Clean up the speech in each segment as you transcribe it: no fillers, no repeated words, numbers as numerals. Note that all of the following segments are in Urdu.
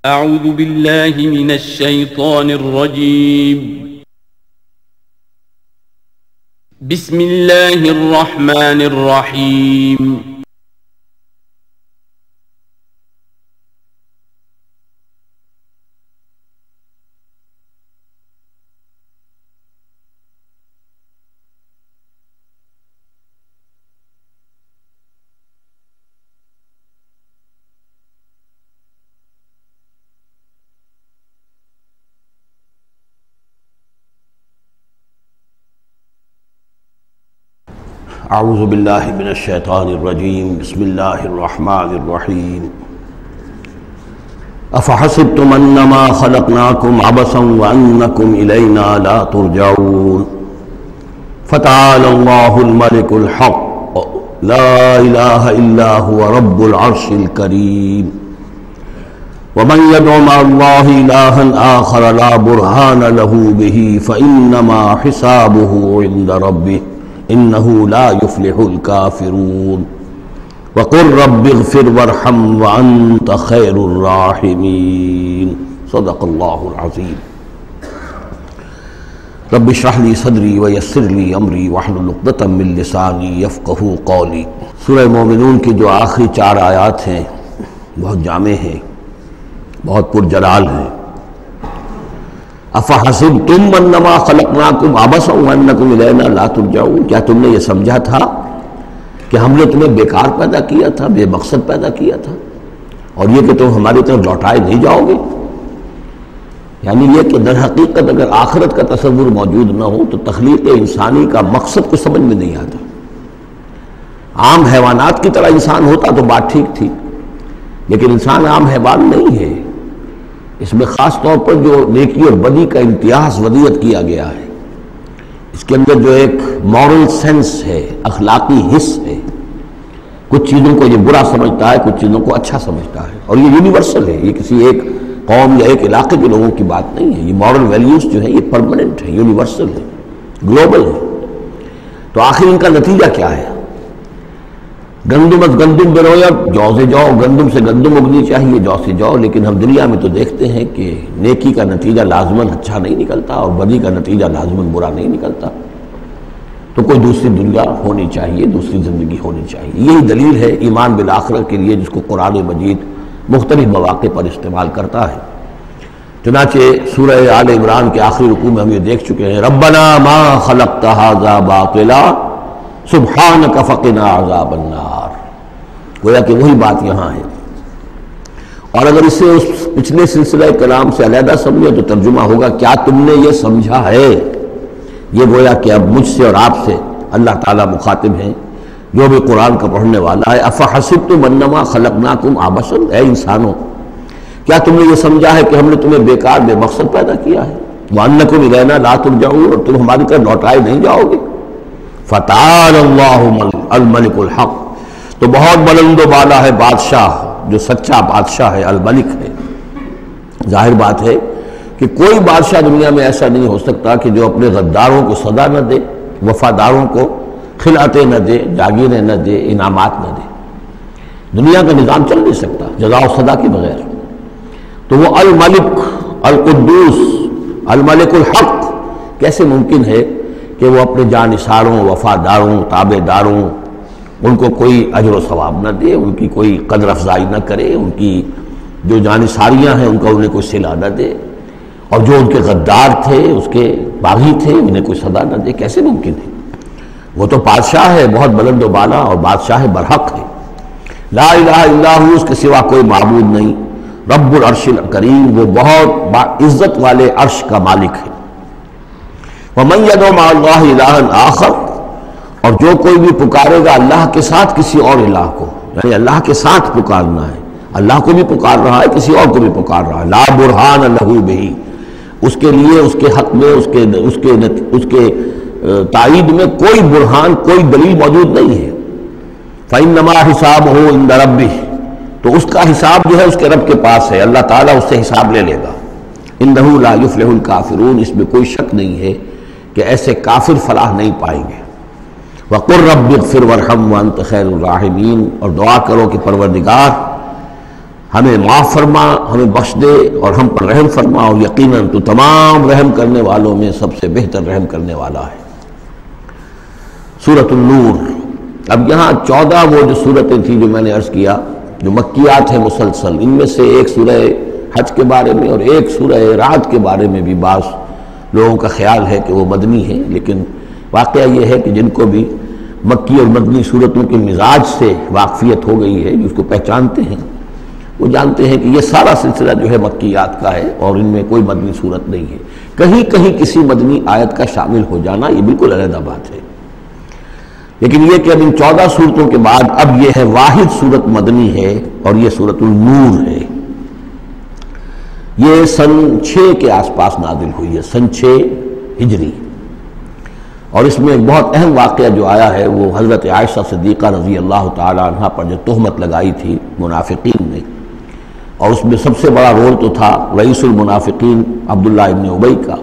اعوذ باللہ من الشیطان الرجیم بسم اللہ الرحمن الرحیم اعوذ باللہ من الشیطان الرجیم بسم اللہ الرحمن الرحیم افحسبتم انما خلقناکم عبثا وانکم الینا لا ترجعون فتعالى اللہ الملک الحق لا الہ الا هو رب العرش الکریم ومن يدع مع الله إلها آخر لا برهان له به فإنما حسابه عند ربه إنه لا يفلح الكافرون وقل رب اغفر وارحم وأنت خير الراحمين صدق الله العظيم رب اشرح لي صدري ويسر لي أمري واحلل عقدة من لساني يفقهوا قولي سورہ مومنون کی جو آخری 4 آیات ہیں بہت جامع ہیں، بہت پرجلال ہیں۔ افحسبتم انما خلقناکم عبثا وانکم الینا لا ترجعون، کیا تم نے یہ سمجھا تھا کہ ہم نے تمہیں بیکار پیدا کیا تھا، بے مقصد پیدا کیا تھا، اور یہ کہ تم ہماری طرف لوٹائے نہیں جاؤ گے؟ یعنی یہ کہ در حقیقت اگر آخرت کا تصور موجود نہ ہو تو تخلیق انسانی کا مقصد کو سمجھ میں نہیں آتا۔ عام حیوانات کی طرح انسان ہوتا تو بات ٹھیک تھی، لیکن انسان عام حیوان نہیں ہے، اس میں خاص طور پر جو نیکی اور بدی کا امتیاز وضعیت کیا گیا ہے، اس کے اندر جو ایک مورل سینس ہے، اخلاقی حس ہے، کچھ چیزوں کو یہ برا سمجھتا ہے، کچھ چیزوں کو اچھا سمجھتا ہے، اور یہ یونیورسل ہے، یہ کسی ایک قوم یا ایک علاقے کے لوگوں کی بات نہیں ہے۔ یہ مورل ویلیوز جو ہیں یہ پرماننٹ ہے، یونیورسل ہے، گلوبل ہے۔ تو آخر ان کا نتیجہ کیا ہے؟ گندم از گندم برویا، جو سے جو، گندم سے گندم اگنی چاہیے، جو سے جو، لیکن ہم دنیا میں تو دیکھتے ہیں کہ نیکی کا نتیجہ لازماً اچھا نہیں نکلتا اور بدی کا نتیجہ لازماً برا نہیں نکلتا۔ تو کوئی دوسری دنیا ہونی چاہیے، دوسری زندگی ہونی چاہیے۔ یہی دلیل ہے ایمان بالآخرت کے لیے، جس کو قرآن مجید مختلف مواقع پر استعمال کرتا ہے۔ چنانچہ سورہ آل عمران کے آخری رکوع میں ہم یہ دیکھ چکے ہیں، ربنا ما خلقت ھذا باطلا سبحانک فقنا عذاب النار، گویا کہ وہی بات یہاں ہے۔ اور اگر اسے اس پچھلے سلسلہ کلام سے علیحدہ سمجھے تو ترجمہ ہوگا، کیا تم نے یہ سمجھا ہے؟ یہ گویا کہ اب مجھ سے اور آپ سے اللہ تعالیٰ مخاطب ہیں، جو بھی قرآن کا پڑھنے والا ہے۔ افحسبتم انما خلقناکم عبثا، اے انسانوں کیا تم نے یہ سمجھا ہے کہ ہم نے تمہیں بیکار بے مقصد پیدا کیا ہے؟ وانکم الینا لا ترجعون، اور تم ہماری طرف لوٹائے نہیں جاؤ گے۔ فتعالى اللہ الملک الحق، تو بہت بلند و بالا ہے بادشاہ، جو سچا بادشاہ ہے، الملک ہے۔ ظاہر بات ہے کہ کوئی بادشاہ دنیا میں ایسا نہیں ہو سکتا کہ جو اپنے غداروں کو سزا نہ دے، وفاداروں کو خلعتیں نہ دے، جاگیریں نہ دے، انعامات نہ دے۔ دنیا کا نظام چل نہیں سکتا جزا و سزا کے بغیر۔ تو وہ الملک القدوس الملک الحق کیسے ممکن ہے کہ وہ اپنے جانثاروں، وفاداروں، تابع داروں، ان کو کوئی اجر و ثواب نہ دے، ان کی کوئی قدر افزائی نہ کرے، ان کی جو جانثاریاں ہیں ان کا انہیں کوئی صلہ نہ دے، اور جو ان کے غدار تھے، اس کے باغی تھے، انہیں کوئی سزا نہ دے؟ کیسے ممکن ہے؟ وہ تو بادشاہ ہے، بہت بلند و بالا، اور بادشاہ برحق ہے۔ لا الہ الا ہو، اس کے سوا کوئی معبود نہیں۔ رب العرش الکریم، وہ بہت عزت والے عرش کا مالک ہے۔ وَمَن يَدْعُ مَعَ اللَّهِ إِلَٰهًا آخَرَ، اور جو کوئی بھی پکارے گا اللہ کے ساتھ کسی اور الہ کو، یعنی اللہ کے ساتھ پکارنا ہے، اللہ کو بھی پکار رہا ہے، کسی اور کو بھی پکار رہا ہے، لا برہان لہ بہ، اس کے لیے، اس کے حق میں، اس کے تائید میں کوئی برہان، کوئی دلیل موجود نہیں ہے۔ فَإِنَّمَا حِسَابُهُ عِندَ رَبِّهِ، تو اس کا حساب جو ہے اس کے رب کے پاس ہے، اللہ تعالیٰ اس سے حساب لے لے گا۔ إِنَّهُ لَا يُفْلِحُ الْكَافِرُونَ، اس میں کوئی شک نہیں ہے کہ ایسے کافر فلاح نہیں پائیں گے۔ وَقُلْ رَبِّ اغْفِرْ وَارْحَمْ وَأَنْتَ خَيْرُ الرَّاحِمِينَ، اور دعا کرو کہ پروردگار ہمیں معاف فرما، ہمیں بخش دے اور ہم پر رحم فرما، اور یقیناً تو تمام رحم کرنے والوں میں سب سے بہتر رحم کرنے والا ہے۔ سورۃ النور۔ اب یہاں 14 وہ جو صورتیں تھیں جو میں نے عرض کیا جو مکیات ہیں مسلسل، ان میں سے ایک سورہ حج کے بارے میں اور ایک سورہ رعد کے بارے میں بھی بعض لوگوں کا خیال ہے کہ وہ مدنی ہے، لیکن واقعہ یہ ہے کہ جن کو بھی مکی اور مدنی صورتوں کے مزاج سے واقفیت ہو گئی ہے، جس کو پہچانتے ہیں، وہ جانتے ہیں کہ یہ سارا سلسلہ جو ہے مکیات کا ہے اور ان میں کوئی مدنی صورت نہیں ہے۔ کہیں کہیں کسی مدنی آیت کا شامل ہو جانا یہ بالکل علیحدہ بات ہے، لیکن یہ کہ اب ان 14 صورتوں کے بعد اب یہ ہے واحد صورت مدنی ہے، اور یہ سورۃ النور ہے۔ یہ سن 6 کے آس پاس نازل ہوئی ہے، سن 6 ہجری، اور اس میں ایک بہت اہم واقعہ جو آیا ہے وہ حضرت عائشہ صدیقہ رضی اللہ تعالی عنہ پر جو تہمت لگائی تھی منافقین نے، اور اس میں سب سے بڑا رول تو تھا رئیس المنافقین عبداللہ ابن ابی کا،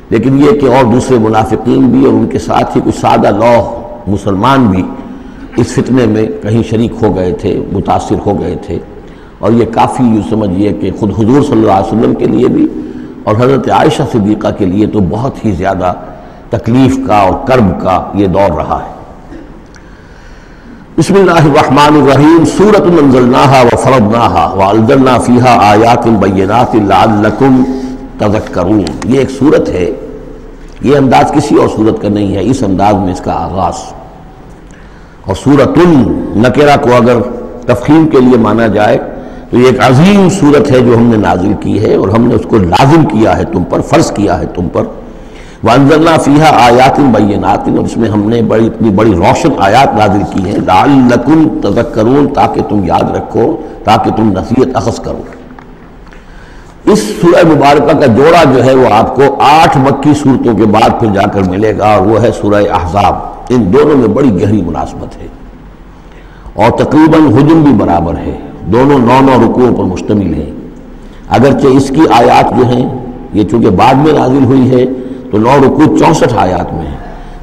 لیکن یہ کہ اور دوسرے منافقین بھی اور ان کے ساتھ ہی کچھ سادہ لوح مسلمان بھی اس فتنے میں کہیں شریک ہو گئے تھے، متاثر ہو گئے تھے، اور یہ کافی یوں سمجھیے کہ خود حضور صلی اللہ علیہ وسلم کے لیے بھی اور حضرت عائشہ صدیقہ کے لیے تو بہت ہی زیادہ تکلیف کا اور کرب کا یہ دور رہا ہے۔ بسم اللہ الرحمن الرحیم۔ سورۃ انزلناها وفرضناها وانزلنا فیها آیات بینات لعلکم تذکرون۔ یہ ایک سورت ہے، یہ انداز کسی اور سورت کا نہیں ہے، اس انداز میں اس کا آغاز، اور سورۃ نکرہ کو اگر تفخیم کے لیے مانا جائے تو یہ ایک عظیم سورت ہے جو ہم نے نازل کی ہے، اور ہم نے اس کو لازم کیا ہے تم پر، فرض کیا ہے تم پر۔ وَأَنزَلْنَا فِيهَا آیَاتٍ بَيِّنَاتٍ، اور اس میں ہم نے اتنی بڑی روشن آیات نازل کی ہیں، لَعَلَّكُمْ تَذَكَّرُونَ، تاکہ تم یاد رکھو، تاکہ تم نصیحت اخذ کرو۔ اس سورہ مبارکہ کا جوڑا جو ہے وہ آپ کو 8 مکی صورتوں کے بعد پھر جا کر ملے گا، اور وہ ہے سورہ احزاب۔ ان دونوں میں بڑی گہری مناسبت ہے، اور تقریباً حجم بھی برابر ہے، دونوں 9 رکوعوں پر مشتمل ہیں، اگرچہ اس کی آیات جو ہیں یہ چونکہ بعد میں نازل ہوئی ہے تو 9 رکوع 64 آیات میں ہے،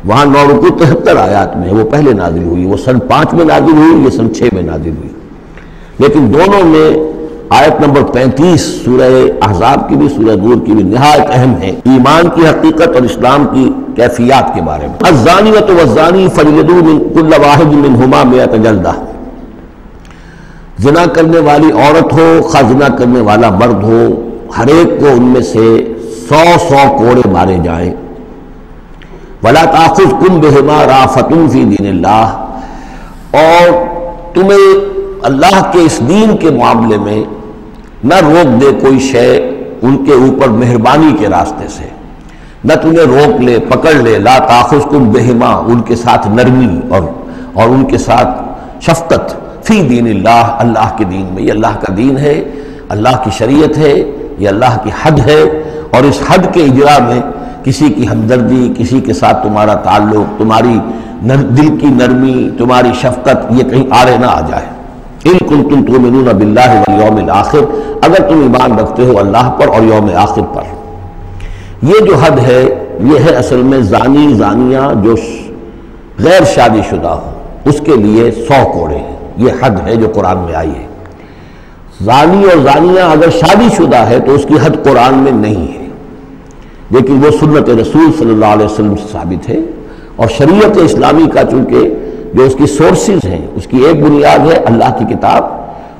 وہاں 9 رکوع 73 آیات میں ہے، وہ پہلے نازل ہوئی، وہ سن 5 میں نازل ہوئی، یہ سن 6 میں نازل ہوئی، لیکن دونوں میں آیت نمبر 35 سورہ احزاب کی بھی سورہ نور کی بھی نہایت اہم ہے، ایمان کی حقیقت اور اسلام کی کیفیات کے بارے میں۔ الزانیۃ والزانی فاجلدوا کل واحد منہما 100 جلدہ، زنا کرنے والی عورت ہو خواہ زنا کرنے والا مرد ہو، ہر ایک کو ان میں سے 100 کوڑے مارے جائیں۔ وَلَا تَأْخُذْكُمْ بِهِمَا رَأْفَةٌ فِي دِينِ اللَّهِ، اور تمہیں اللہ کے اس دین کے معاملے میں نہ روک دے کوئی شے ان کے اوپر مہربانی کے راستے سے، نہ تمہیں روک لے پکڑ لے، لا تأخذكم بِهِمَا، ان کے ساتھ نرمی اور ان کے ساتھ شفقت، فی دین اللہ، اللہ کے دین میں، یہ اللہ کا دین ہے، اللہ کی شریعت ہے، یہ اللہ کی حد ہے، اور اس حد کے اجرا میں کسی کی ہمدردی، کسی کے ساتھ تمہارا تعلق، تمہاری دل کی نرمی، تمہاری شفقت یہ کہیں آڑے نہ آ جائے۔ ان کنتم تؤمنون باللہ والیوم الآخر، اگر تم ایمان رکھتے ہو اللہ پر اور یوم آخر پر۔ یہ جو حد ہے یہ ہے اصل میں زانی زانیہ جو غیر شادی شدہ ہو اس کے لیے 100 کوڑے ہیں، یہ حد ہے جو قرآن میں آئی ہے۔ زانی اور زانیہ اگر شادی شدہ ہے تو اس کی حد قرآن میں نہیں ہے، لیکن وہ سنت رسول صلی اللہ علیہ وسلم سے ثابت ہے، اور شریعت اسلامی کا چونکہ جو اس کی سورسز ہیں، اس کی ایک بنیاد ہے اللہ کی کتاب،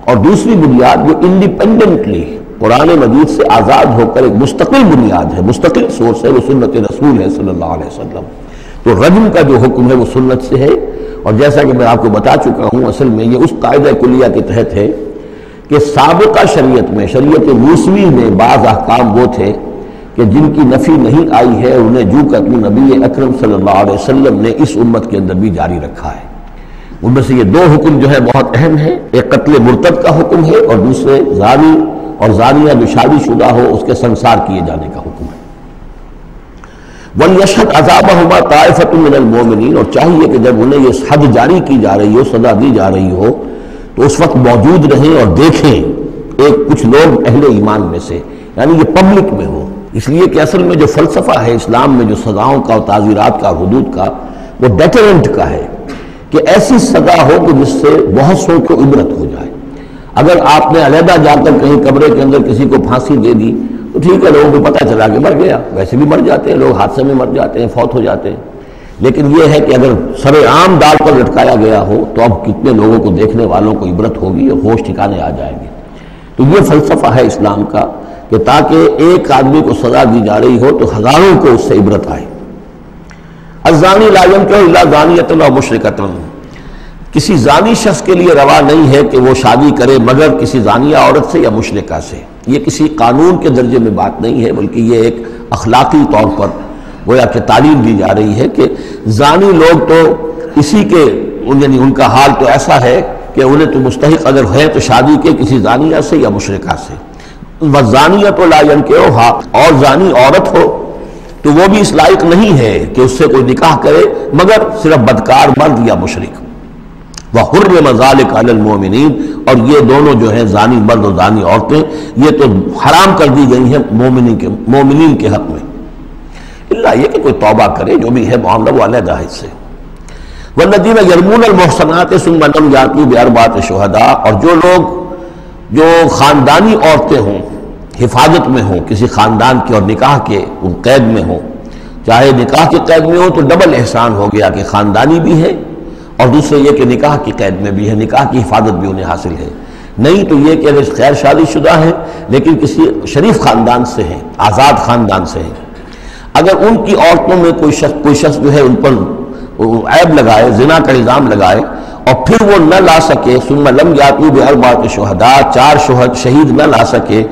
اور دوسری بنیاد جو انڈیپینڈنٹلی قرآن مجید سے آزاد ہو کر ایک مستقل بنیاد ہے، مستقل سورس ہے، وہ سنت رسول ہے صلی اللہ علیہ وسلم۔ تو رجم کا جو حکم ہے وہ سنت سے ہے، اور جیسا کہ میں آپ کو بتا چکا ہوں اصل میں یہ اس قاعدہ کلیہ کے تحت ہے کہ سابقہ شریعت میں، شریعت موسوی میں بعض احکام وہ تھے کہ جن کی نفی نہیں آئی ہے، انہیں جو کہ نبی اکرم صلی اللہ علیہ وسلم نے اس امت کے اندر بھی جاری رکھا ہے۔ ان میں سے یہ 2 حکم جو ہے بہت اہم ہے، ایک قتل مرتد کا حکم ہے، اور دوسرے زانی اور زانیہ جو شادی شدہ ہو اس کے سنسار کیے جانے کا حکم ہے۔ وَلْيَشْهَدْ عَذَابَهُمَا طَائِفَةٌ مِّنَ الْمُؤْمِنِينَ، اور چاہیے کہ جب انہیں یہ حد جاری کی جا رہی ہو، سزا دی جا رہی ہو، تو اس وقت موجود رہیں اور دیکھیں کچھ لوگ اہل ایمان میں سے، یعنی یہ پبلک میں ہو، اس لیے کہ اصل میں جو فلسفہ ہے اسلام میں جو سزاؤں کا اور تعزیرات کا اور حدود کا، وہ ڈیٹرنٹ کا ہے کہ ایسی سزا ہو کہ جس سے بہت سو کو عبرت ہو جائے۔ اگر آپ نے علیحدہ جا کر کہیں کمرے کے اندر کسی کو پھانسی دے دی تو ٹھیک ہے، لوگوں کو پتہ چلا کہ مر گیا، ویسے بھی مر جاتے ہیں لوگ، حادثے میں مر جاتے ہیں، فوت ہو جاتے ہیں، لیکن یہ ہے کہ اگر سر عام ڈال پر لٹکایا گیا ہو تو اب کتنے لوگوں کو، دیکھنے والوں کو عبرت ہوگی اور ہوش ٹھکانے آ جائیں گے۔ تو یہ فلسفہ ہے اسلام کا کہ تاکہ ایک آدمی کو سزا دی جا رہی ہو تو ہزاروں کو اس سے عبرت آئے۔ الزانی لا ينکح الا زانیۃ او مشرکۃ، کسی زانی شخص کے لیے روا نہیں ہے کہ وہ شادی کرے مگر کسی زانیہ عورت سے یا مشرکہ سے۔ یہ کسی قانون کے درجے میں بات نہیں ہے، بلکہ یہ ایک اخلاقی طور پر گویا کہ تعلیم دی جا رہی ہے کہ زانی لوگ تو اسی کے، یعنی ان کا حال تو ایسا ہے کہ انہیں تو مستحق اگر ہے تو شادی کے کسی زانیہ سے یا مشرکہ سے۔ وَالزَّانِيَةُ لَا يَنكِحُهَا، اور زانی عورت ہو تو وہ بھی اس لائق نہیں ہے کہ اس سے کوئی نکاح کرے مگر صرف بدکار مرد یا مشرک۔ وَحُرِّمَ ذَلِكَ عَلَى الْمُؤْمِنِينَ، اور یہ دونوں جو ہیں زانی مرد اور زانی عورتیں یہ تو حرام کر دی گئی ہیں مومنین کے حق میں، اللہ یہ کہ کوئی توبہ کرے، جو بھی ہے معاملہ وہ علیحدہ ہے اس سے۔ وَالَّذِينَ يَرْمُونَ الْمُحْصَنَاتِ ثُمَّ لَمْ يَأْتُوا بِأَرْبَعَةِ شُهَدَاءَ، اور جو لوگ جو خاندانی عورتیں ہوں، حفاظت میں ہوں کسی خاندان کے اور نکاح کے ان قید میں ہوں، چاہے نکاح کے قید میں ہو تو ڈبل احسان ہو گیا کہ خاندانی بھی ہے اور دوسرے یہ کہ نکاح کی قید میں بھی ہے، نکاح کی حفاظت بھی انہیں حاصل ہے۔ نہیں تو یہ کہ اگر غیر شادی شدہ ہے لیکن کسی شریف خاندان سے ہیں، آزاد خاندان سے ہیں، اگر ان کی عورتوں میں کوئی شخص جو ہے ان پر عیب لگائے، زنا کا الزام لگائے اور پھر وہ نہ لا سکے، ثم لم یاتوا باربعۃ شہداء، 4 شہید نہ لا سکے،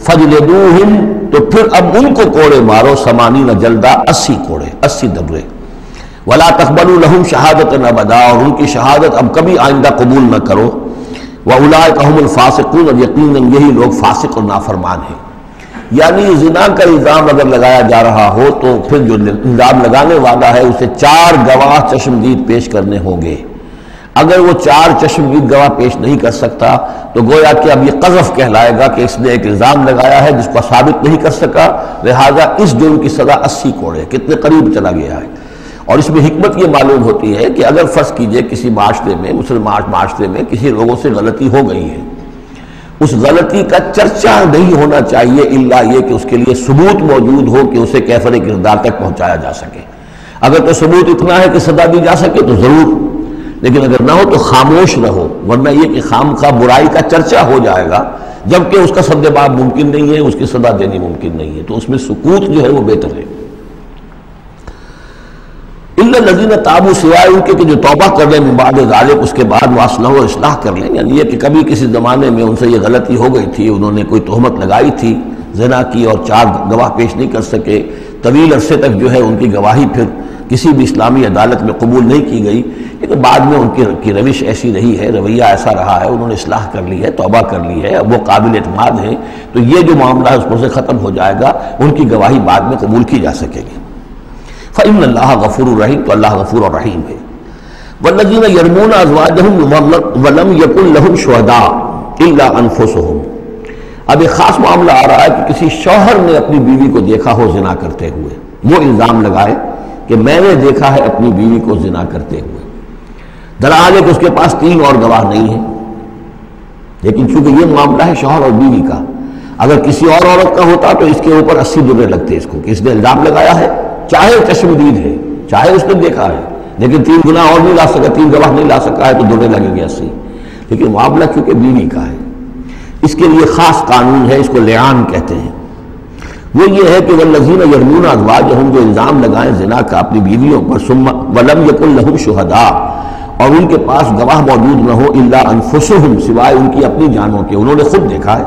فجلدوہم، تو پھر اب ان کو کوڑے مارو، 80 جلدہ، 80 کوڑے، 80 دبرے، ولا تقبلوا لهم شہادۃ ابدا، اور ان کی شہادت اب کبھی آئندہ قبول نہ کرو، واولئک هم الفاسقون، اور یقیناً یہی لوگ فاسق اور نافرمان ہیں۔ یعنی زنا کا الزام اگر لگایا جا رہا ہو تو پھر جو الزام لگانے والا ہے اسے 4 گواہ چشمدید پیش کرنے ہوں گے۔ اگر وہ 4 چشمدید گواہ پیش نہیں کر سکتا تو گویا کہ اب یہ قذف کہلائے گا کہ اس نے ایک الزام لگایا ہے جس کو ثابت نہیں کر سکا، لہذا اس جرم کی سزا 80 کوڑے، کتنے قریب چلا گیا ہے۔ اور اس میں حکمت یہ معلوم ہوتی ہے کہ اگر فرض کیجئے کسی معاشرے میں، مسلمان معاشرے میں کسی لوگوں سے غلطی ہو گئی ہے، اس غلطی کا چرچا نہیں ہونا چاہیے الا یہ کہ اس کے لیے ثبوت موجود ہو کہ اسے کیفر کردار تک پہنچایا جا سکے۔ اگر تو ثبوت اتنا ہے کہ سزا دی جا سکے تو ضرور، لیکن اگر نہ ہو تو خاموش رہو، ورنہ یہ کہ خامخواہ برائی کا چرچا ہو جائے گا جبکہ اس کا سد باب ممکن نہیں ہے، اس کی سزا دینی ممکن نہیں ہے، تو اس میں سکوت جو ہے وہ بہتر ہے۔ الا الذین تابوا، سوائے ان کے کہ جو توبہ کر لیں من بعد ذلک، اس کے بعد واصلحوا، اور اصلاح کر لیں، یعنی یہ کہ کبھی کسی زمانے میں ان سے یہ غلطی ہو گئی تھی، انہوں نے کوئی تہمت لگائی تھی زنا کی اور 4 گواہ پیش نہیں کر سکے، طویل عرصے تک جو ہے ان کی گواہی پھر کسی بھی اسلامی عدالت میں قبول نہیں کی گئی، لیکن بعد میں ان کی روش ایسی رہی ہے، رویہ ایسا رہا ہے، انہوں نے اصلاح کر لی ہے، توبہ کر لی ہے، اب وہ قابل اعتماد ہیں، تو یہ جو معاملہ ہے اس پر سے ختم ہو جائے گا، ان کی گواہی بعد میں قبول کی جا سکے گی۔ فإن اللہ غفور الرحیم، تو اللہ غفور الرحیم ہے۔ والذین یرمون ازواجہم ولم یکن لہم شہداء الا انفسہم، اب ایک خاص معاملہ آ رہا ہے کہ کسی شوہر نے اپنی بیوی کو دیکھا ہو زنا کرتے ہوئے، وہ الزام لگائے کہ میں نے دیکھا ہے اپنی بیوی کو زنا کرتے ہوئے، دراصل کہ اس کے پاس 3 اور گواہ نہیں ہیں، لیکن چونکہ یہ معاملہ ہے شوہر اور بیوی کا، اگر کسی اور عورت کا ہوتا تو اس کے اوپر 80 درے لگتے اس کو کہ اس نے الزام لگایا ہے، چاہے چشمدید ہے، چاہے اس نے دیکھا ہے، لیکن 3 گناہ اور نہیں لا سکا، 3 گواہ نہیں لا سکا ہے تو درے لگیں گے 80۔ لیکن معاملہ چونکہ بیوی کا ہے، اس کے لیے خاص قانون ہے، اس کو لعان کہتے ہیں۔ وہ یہ ہے کہ والذین یرمون ازواجہم، جو الزام لگائیں زنا کا اپنی بیویوں پر، ولم یکن لہم شہداء، اور ان کے پاس گواہ موجود نہ ہو، الا انفسہم، سوائے ان کی اپنی جانوں کے، انہوں نے خود دیکھا ہے،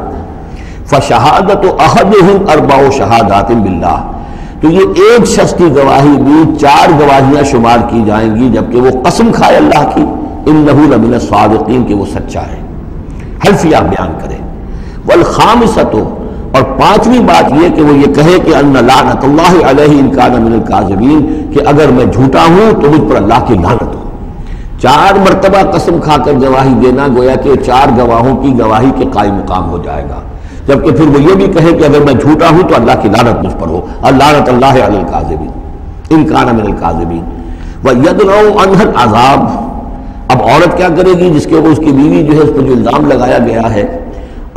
فشہادۃ احدہم 4 شہادات باللہ، تو یہ ایک شخص کی گواہی بھی 4 گواہیاں شمار کی جائیں گی جبکہ وہ قسم کھائے اللہ کی، انہ لمن الصادقین، کہ وہ سچا ہے، حلفیہ بیان کرے۔ والخامسۃ، اور 5ویں بات یہ کہ وہ یہ کہے کہ ان لعنت اللہ علیہ ان کان من الکاذبین، کہ اگر میں جھوٹا ہوں تو مجھ پر اللہ کی لعنت ہو۔ 4 مرتبہ قسم کھا کر گواہی دینا گویا کہ 4 گواہوں کی گواہی کے قائم مقام ہو جائے گا، جبکہ پھر وہ یہ بھی کہے کہ اگر میں جھوٹا ہوں تو اللہ کی لعنت مجھ پر ہو، لعنت اللہ علی الکاذبین ان کان من الکاذبین۔ وَيَدْرَوْا عَنْهَا الْعَذَابَ، اب عورت کیا کرے گی جس کے اوپر اس کی بیوی جو ہے اس پر جو الزام لگایا گیا ہے،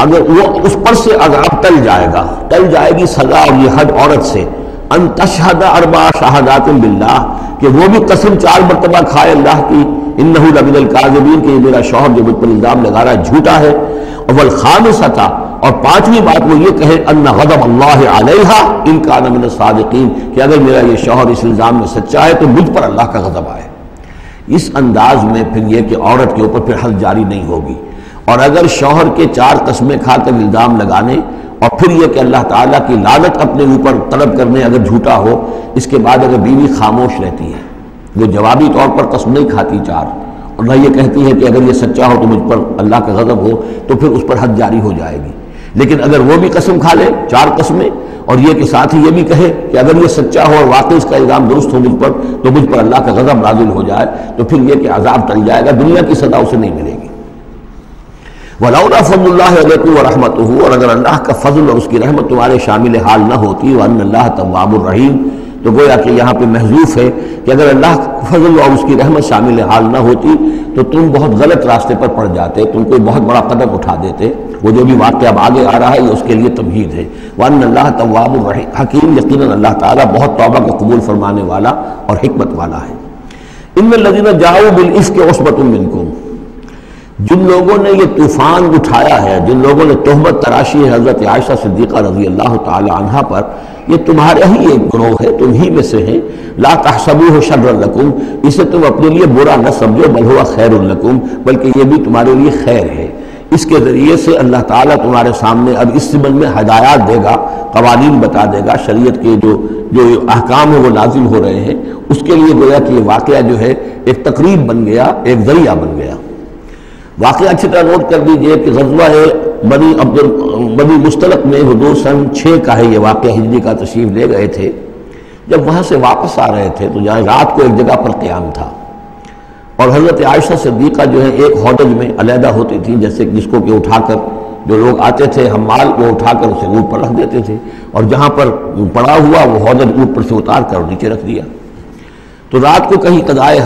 اگر وہ اس پر سے عذاب ٹل جائے گی سزا اور یہ حد عورت سے، ان تشہد اربع شہادات باللہ، کہ وہ بھی قسم 4 مرتبہ کھائے اللہ کی، انہ لمن الکاذبین، کہ یہ میرا شوہر جو مجھ پر الزام لگا رہا ہے جھوٹا ہے، والخامسۃ، اور 5ویں بات وہ یہ کہے ان غضب اللہ علیہا ان کان من الصادقین، کہ اگر میرا یہ شوہر اس الزام میں سچا ہے تو مجھ پر اللہ کا غضب آئے۔ اس انداز میں پھر یہ کہ عورت کے اوپر پھر حد جاری نہیں ہوگی، اور اگر شوہر کے 4 قسمیں کھا کر الزام لگانے اور پھر یہ کہ اللہ تعالیٰ کی لعنت اپنے اوپر طلب کرنے اگر جھوٹا ہو، اس کے بعد اگر بیوی خاموش رہتی ہے، وہ جوابی طور پر قسم نہیں کھاتی 4، اور نہ یہ کہتی ہے کہ اگر یہ سچا ہو تو مجھ پر اللہ کا غضب ہو، تو پھر اس پر حد جاری ہو جائے گی۔ لیکن اگر وہ بھی قسم کھا لے 4 قسمیں، اور یہ کہ ساتھ ہی یہ بھی کہے کہ اگر یہ سچا ہو اور واقعی اس کا الزام درست ہو مجھ پر، تو مجھ پر اللہ کا غضب نازل ہو جائے، تو پھر یہ کہ عذاب ٹل جائے گا، دنیا کی سزا اسے نہیں ملے گی۔ وَلَوْلَا فَضْلُ اللَّهِ عَلَيْكُمْ وَرَحْمَتُهُ، اور اگر اللہ کا فضل اور اس کی رحمت تمہارے شامل حال نہ ہوتی، وَأَنَّ اللَّهَ تَوَّابٌ رَحِيمٌ، تو گویا کہ یہاں پہ محذوف ہے کہ اگر اللہ کا فضل اور اس کی رحمت شامل حال نہ ہوتی تو تم بہت غلط راستے پر پڑ جاتے، تم کوئی بہت بڑا قدم اٹھا دیتے۔ وہ جو بھی واقعہ اب آگے آ رہا ہے یہ اس کے لیے تمہید ہے۔ وَأَنَّ اللَّهَ تَوَّابٌ حَكِيمٌ، یقیناً اللہ تعالیٰ بہت توبہ کو قبول فرمانے والا اور حکمت والا ہے۔ إِنَّ الَّذِينَ جَاءُوا بِالْإِفْكِ عُصْبَةٌ مِّنكُمْ، جن لوگوں نے یہ طوفان اٹھایا ہے، جن لوگوں نے تہمت تراشی ہے حضرت عائشہ صدیقہ رضی اللہ تعالی عنہا پر، یہ تمہارے ہی ایک گروہ ہے، تم ہی میں سے ہیں۔ لا تحسبوه شرا لکم، اسے تم اپنے لیے برا نہ سمجھو، بل هو خیر لکم، بلکہ یہ بھی تمہارے لیے خیر ہے۔ اس کے ذریعے سے اللہ تعالیٰ تمہارے سامنے اب اس سبب میں ہدایات دے گا، قوانین بتا دے گا، شریعت کے جو احکام ہیں وہ نازل ہو رہے ہیں، اس کے لیے گویا کہ یہ واقعہ جو ہے ایک تقریب بن گیا، ایک ذریعہ بن گیا۔ واقعہ اچھی طرح نوٹ کر دیجئے کہ غزوہ بنی مستلق میں حضور سن 6 کا ہے یہ واقعہ، ہجری کا تشریف لے گئے تھے۔ جب وہاں سے واپس آ رہے تھے تو جہاں رات کو ایک جگہ پر قیام تھا، اور حضرت عائشہ صدیقہ جو ہے ایک ہودج میں علیحدہ ہوتی تھی، جیسے جس کو کہ اٹھا کر جو لوگ آتے تھے حمال وہ اٹھا کر اسے اونٹ پر رکھ دیتے تھے، اور جہاں پر پڑا ہوا وہ ہودج اونٹ پر سے اتار کر نیچے رکھ دیا۔ تو رات کو کہیں قضائے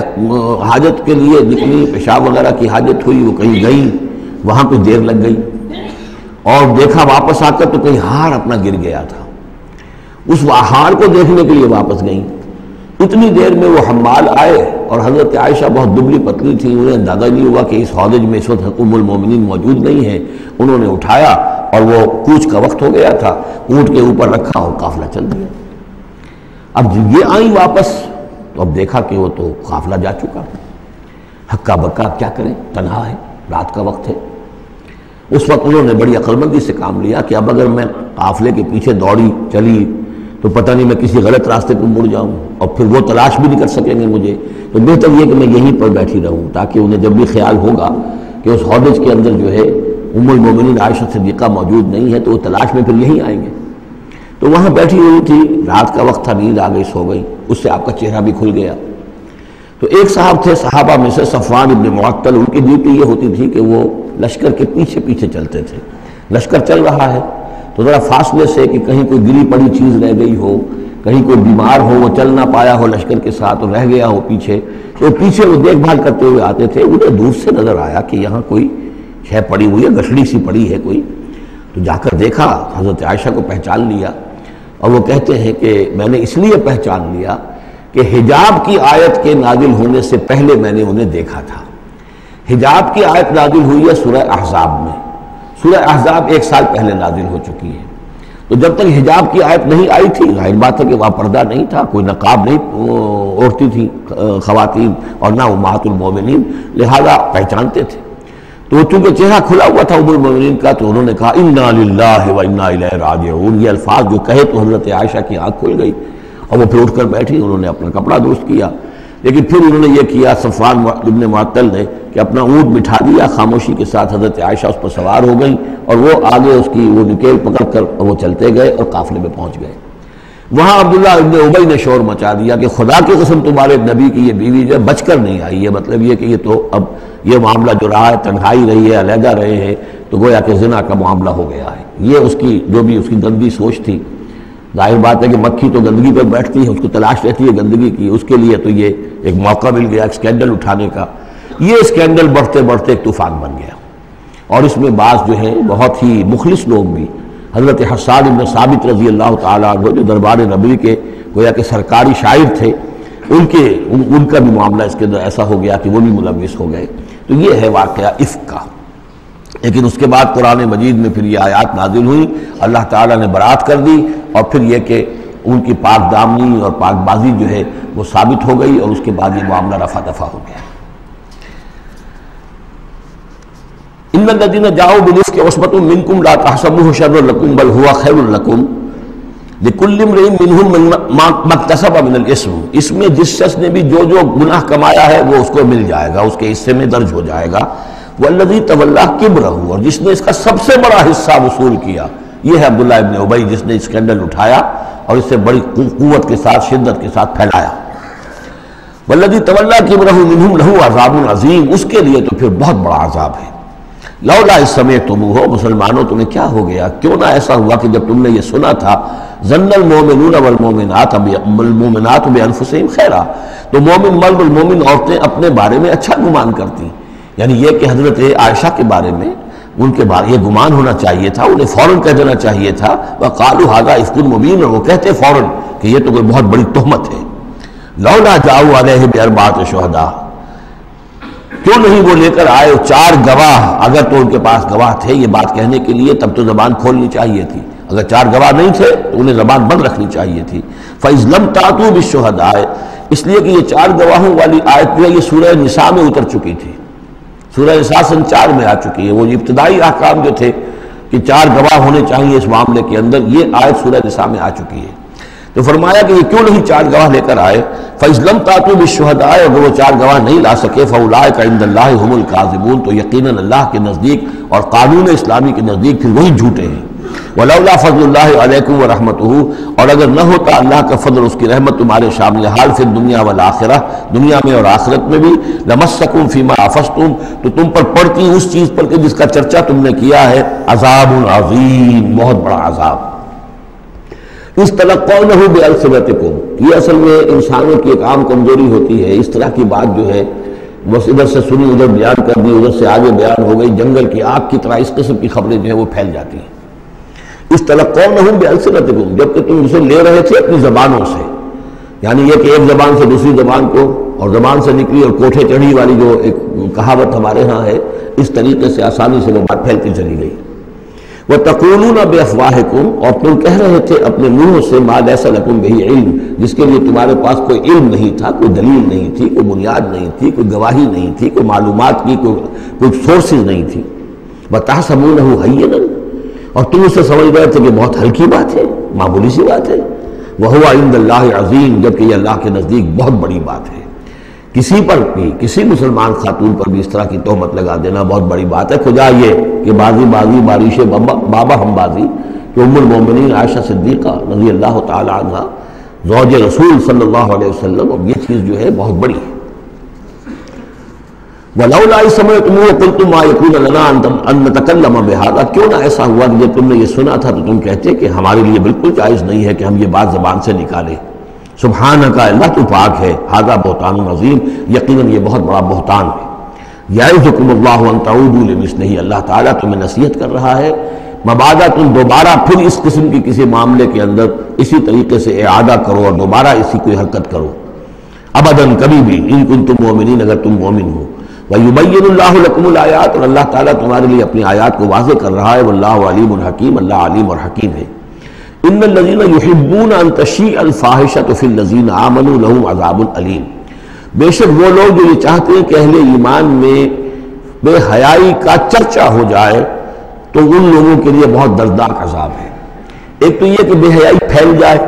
حاجت کے لیے نکلی، پیشاب وغیرہ کی حاجت ہوئی، وہ کہیں گئی، وہاں کچھ دیر لگ گئی، اور دیکھا واپس آ کر تو کہیں ہار اپنا گر گیا تھا۔ اس ہار کو دیکھنے کے لیے واپس گئیں، اتنی دیر میں وہ حمال آئے، اور حضرت عائشہ بہت دبلی پتلی تھی، انہیں اندازہ نہیں ہوا کہ اس ہودج میں اس وقت ام المومنین موجود نہیں ہے۔ انہوں نے اٹھایا اور وہ کوچ کا وقت ہو گیا تھا، اونٹ کے اوپر رکھا اور قافلہ چل دیا۔ اب یہ آئیں واپس تو اب دیکھا کہ وہ تو قافلہ جا چکا، ہکا بکا کیا کریں، تنہا ہے، رات کا وقت ہے۔ اس وقت انہوں نے بڑی عقل مندی سے کام لیا کہ اب اگر میں قافلے کے پیچھے دوڑی چلی تو پتہ نہیں میں کسی غلط راستے پر مڑ جاؤں، اور پھر وہ تلاش بھی نہیں کر سکیں گے مجھے، تو بہتر یہ کہ میں یہیں پر بیٹھی رہوں، تاکہ انہیں جب بھی خیال ہوگا کہ اس ہودج کے اندر جو ہے ام المومنین عائشہ صدیقہ موجود نہیں ہے تو وہ تلاش میں پھر یہیں آئیں گے۔ تو وہاں بیٹھی ہوئی تھی، رات کا وقت تھا، نیند آ گئی، سو گئی، اس سے آپ کا چہرہ بھی کھل گیا۔ تو ایک صاحب تھے صحابہ میں سے صفوان ابن معطل، ان کی ڈیوٹی یہ ہوتی تھی کہ وہ لشکر کے پیچھے پیچھے چلتے تھے۔ لشکر چل رہا ہے تو ذرا فاصلے سے کہ کہیں کوئی گری پڑی چیز رہ گئی ہو، کہیں کوئی بیمار ہو وہ چل نہ پایا ہو لشکر کے ساتھ اور رہ گیا ہو پیچھے، تو پیچھے وہ دیکھ بھال کرتے ہوئے آتے تھے۔ انہیں دور سے نظر آیا کہ یہاں کوئی شے پڑی ہوئی ہے، گٹھڑی سی پڑی ہے کوئی، تو جا کر دیکھا، حضرت عائشہ کو پہچان لیا، اور وہ کہتے ہیں کہ میں نے اس لیے پہچان لیا کہ حجاب کی آیت کے نازل ہونے سے پہلے میں نے انہیں دیکھا تھا۔ حجاب کی آیت نازل ہوئی ہے سورہ احزاب میں، سورہ احزاب 1 سال پہلے نازل ہو چکی ہے، تو جب تک حجاب کی آیت نہیں آئی تھی، ظاہر بات ہے کہ وہاں پردہ نہیں تھا، کوئی نقاب نہیں اوڑھتی تھی خواتین، اور نہ امہات المومنین، لہذا پہچانتے تھے۔ تو چونکہ چہرہ کھلا ہوا تھا ام المومنین کا، تو انہوں نے کہا انا للہ و انا الیہ راجعون، یہ الفاظ جو کہے تو حضرت عائشہ کی آنکھ کھل گئی، اور وہ پھر اٹھ کر بیٹھی، انہوں نے اپنا کپڑا درست کیا، لیکن پھر انہوں نے یہ کیا صفوان ابن معطل نے کہ اپنا اونٹ بٹھا دیا خاموشی کے ساتھ، حضرت عائشہ اس پر سوار ہو گئی، اور وہ آگے اس کی وہ نکیل پکڑ کر وہ چلتے گئے اور قافلے میں پہنچ گئے۔ وہاں عبداللہ ابن ابی نے شور مچا دیا کہ خدا کی قسم تمہارے نبی کی یہ بیوی جو بچ کر نہیں آئی ہے، مطلب یہ کہ یہ تو اب یہ معاملہ جو رہا ہے، تنہائی رہی ہے، علیحدہ رہے ہیں، تو گویا کہ زنا کا معاملہ ہو گیا ہے۔ یہ اس کی جو بھی اس کی گندی سوچ تھی، ظاہر بات ہے کہ مکھی تو گندگی پر بیٹھتی ہے، اس کو تلاش رہتی ہے گندگی کی، اس کے لیے تو یہ ایک موقع مل گیا اسکینڈل اٹھانے کا۔ یہ اسکینڈل بڑھتے بڑھتے ایک طوفان بن گیا، اور اس میں بعض جو ہیں بہت ہی مخلص لوگ بھی، حضرت حسان بن ثابت رضی اللہ تعالیٰ عنہ جو دربار نبوی کے گویا کہ سرکاری شاعر تھے، ان کا بھی معاملہ اس کے اندر ایسا ہو گیا کہ وہ بھی ملوث ہو گئے۔ تو یہ ہے واقعہ افک کا۔ لیکن اس کے بعد قرآن مجید میں پھر یہ آیات نازل ہوئی، اللہ تعالیٰ نے برات کر دی، اور پھر یہ کہ ان کی پاک دامنی اور پاک بازی جو ہے وہ ثابت ہو گئی، اور اس کے بعد یہ معاملہ رفع دفع ہو گیا۔ ان الذين جاءوا بالافك عصبة منكم لا تحسبوه شرا لكم بل هو خير لكم لكل امرئ منهم ما اكتسب من الاثم، اس میں جس شخص نے بھی جو گناہ کمایا ہے وہ اس کو مل جائے گا، اس کے حصے میں درج ہو جائے گا۔ والذی تولى کبرہ، اور جس نے اس کا سب سے بڑا حصہ وصول کیا، یہ ہے عبداللہ ابن ابی، جس نے اسکینڈل اٹھایا اور اسے بڑی قوت کے ساتھ، شدت کے ساتھ پھیلایا۔ والذی تولى کبرہ منهم له عذاب عظیم، اس کے لیے تو پھر بہت بڑا عذاب ہے۔ لولا اذ سمعتموہ، مسلمانوں تمہیں کیا ہو گیا، کیوں نہ ایسا ہوا کہ جب تم نے یہ سنا تھا، ظن المؤمنون والمؤمنات بانفسہم خیرا، تو مومن مرد اور مومن عورتیں اپنے بارے میں اچھا گمان کرتی، یعنی یہ کہ حضرت عائشہ کے بارے میں ان کے بارے یہ گمان ہونا چاہیے تھا، انہیں فوراً کہہ دینا چاہیے تھا، وقالوا ھذا افک مبین، اور وہ کہتے فوراً کہ یہ تو کوئی بہت بڑی تہمت ہے۔ لولا جاؤ علیہ باربعۃ شہداء، کیوں نہیں وہ لے کر آئے 4 گواہ، اگر تو ان کے پاس گواہ تھے یہ بات کہنے کے لیے تب تو زبان کھولنی چاہیے تھی، اگر 4 گواہ نہیں تھے تو انہیں زبان بند رکھنی چاہیے تھی۔ فَإِذْ لَمْ تَأْتُوا بِالشُّهَدَاءِ، اس لیے کہ یہ 4 گواہوں والی آیت جو ہے یہ سورہ نساء میں اتر چکی تھی، سورہ نساء سن 4 میں آ چکی ہے، وہ ابتدائی احکام جو تھے کہ 4 گواہ ہونے چاہیے اس معاملے کے اندر، یہ آیت سورہ نساء میں آ چکی ہے۔ تو فرمایا کہ یہ کیوں نہیں 4 گواہ لے کر آئے، فَإِذْ لَمْ تَأْتُوا بِالشُّهَدَاءِ، اگر وہ 4 گواہ نہیں لا سکے، فَأُولَٰئِكَ عِندَ اللَّهِ هُمُ الْكَاذِبُونَ، تو یقیناً اللہ کے نزدیک اور قانون اسلامی کے نزدیک پھر وہی جھوٹے ہیں۔ وَلَوْلَا فَضْلُ اللَّهِ عَلَيْكُمْ وَرَحْمَتُهُ، اور اگر نہ ہوتا اللہ کا فضل، اس کی رحمت تمہارے شامل حال فی الدنیا والآخرہ، دنیا میں اور آخرت میں بھی، لَمَسَّكُمْ فِيمَا أَفَضْتُمْ، تو تم پر پڑتی اس چیز پر کہ جس کا چرچا تم نے کیا ہے، عذاب عظیم، بہت بڑا عذاب۔ اِسْتَلَقَّوْنَهُ بِأَلْسِنَتِكُمْ، یہ اصل میں انسانوں کی ایک عام کمزوری ہوتی ہے، اس طرح کی بات جو ہے بس ادھر سے سنی ادھر بیان کر دی، ادھر سے آگے بیان ہو گئی، جنگل کی آگ کی طرح اس قسم کی خبریں جو ہیں وہ پھیل جاتی ہیں۔ اِسْتَلَقَّوْنَهُ بِأَلْسِنَتِكُمْ، جبکہ تم اسے لے رہے تھے اپنی زبانوں سے، یعنی یہ کہ ایک زبان سے دوسری زبان کو، اور زبان سے نکلی اور کوٹھے چڑھی والی جو ایک کہاوت ہمارے ہاں ہے، اس طریقے سے آسانی سے وہ بات پھیلتی چلی گئی۔ وَتَقُولُونَ بِأَفْوَاهِكُمْ، اور تم کہہ رہے تھے اپنے منہوں سے، مَا لَيْسَ لَكُمْ بِهِ عِلْم، جس کے لیے تمہارے پاس کوئی علم نہیں تھا، کوئی دلیل نہیں تھی، کوئی بنیاد نہیں تھی، کوئی گواہی نہیں تھی، کوئی معلومات کی کوئی سورسز نہیں تھی۔ وَتَحْسَبُونَهُ هَيِّنًا، اور تم اسے سمجھ رہے تھے کہ بہت ہلکی بات ہے، معمولی سی بات ہے۔ وَهُوَ عِندَ اللَّهِ عَظِيمٌ، جبکہ یہ اللہ کے نزدیک بہت بڑی بات ہے۔ کسی پر بھی، کسی مسلمان خاتون پر بھی اس طرح کی تہمت لگا دینا بہت بڑی بات ہے، خدا یہ کہ بازی بارش بابا ہم بازی، کہ ام المومنین عائشہ صدیقہ رضی اللہ تعالی عنہ زوج رسول صلی اللہ علیہ وسلم، اور یہ چیز جو ہے بہت بڑی ہے۔ وَلَوْلَا إِذْ سَمِعْتُمُوهُ قُلْتُم مَّا يَكُونُ لَنَا أَن نَّتَكَلَّمَ بِهَٰذَا، کیوں نہ ایسا ہوا کہ جب تم نے یہ سنا تھا تو تم کہتے کہ ہمارے لیے بالکل جائز نہیں ہے کہ ہم یہ بات زبان سے نکالیں۔ سبحانک، اللہ تو پاک ہے، ھذا بہتان عظیم، یقیناً یہ بہت بڑا بہتان ہے۔ یعظکم اللہ ان تعودوا لمثلہ، اللہ تعالیٰ تمہیں نصیحت کر رہا ہے مبادا تم دوبارہ پھر اس قسم کی کسی معاملے کے اندر اسی طریقے سے اعادہ کرو اور دوبارہ اسی کوئی حرکت کرو، ابداً کبھی بھی، ان کنتم مؤمنین، اگر تم مومن ہو۔ وَيُبَيِّنُ اللَّهُ لَكُمُ الْآيَاتِ، اور اللہ تعالیٰ تمہارے لیے اپنی آیات کو واضح کر رہا ہے، واللہ علیم حکیم، اللہ علیم اور حکیم ہے۔ ان الذین یحبون ان تشیع الفاحشۃ فی الذین آمنوا لہم عذاب علیم، بے شک وہ لوگ جو یہ چاہتے ہیں کہ اہل ایمان میں بے حیائی کا چرچا ہو جائے تو ان لوگوں کے لیے بہت دردناک عذاب ہے۔ ایک تو یہ کہ بے حیائی پھیل جائے،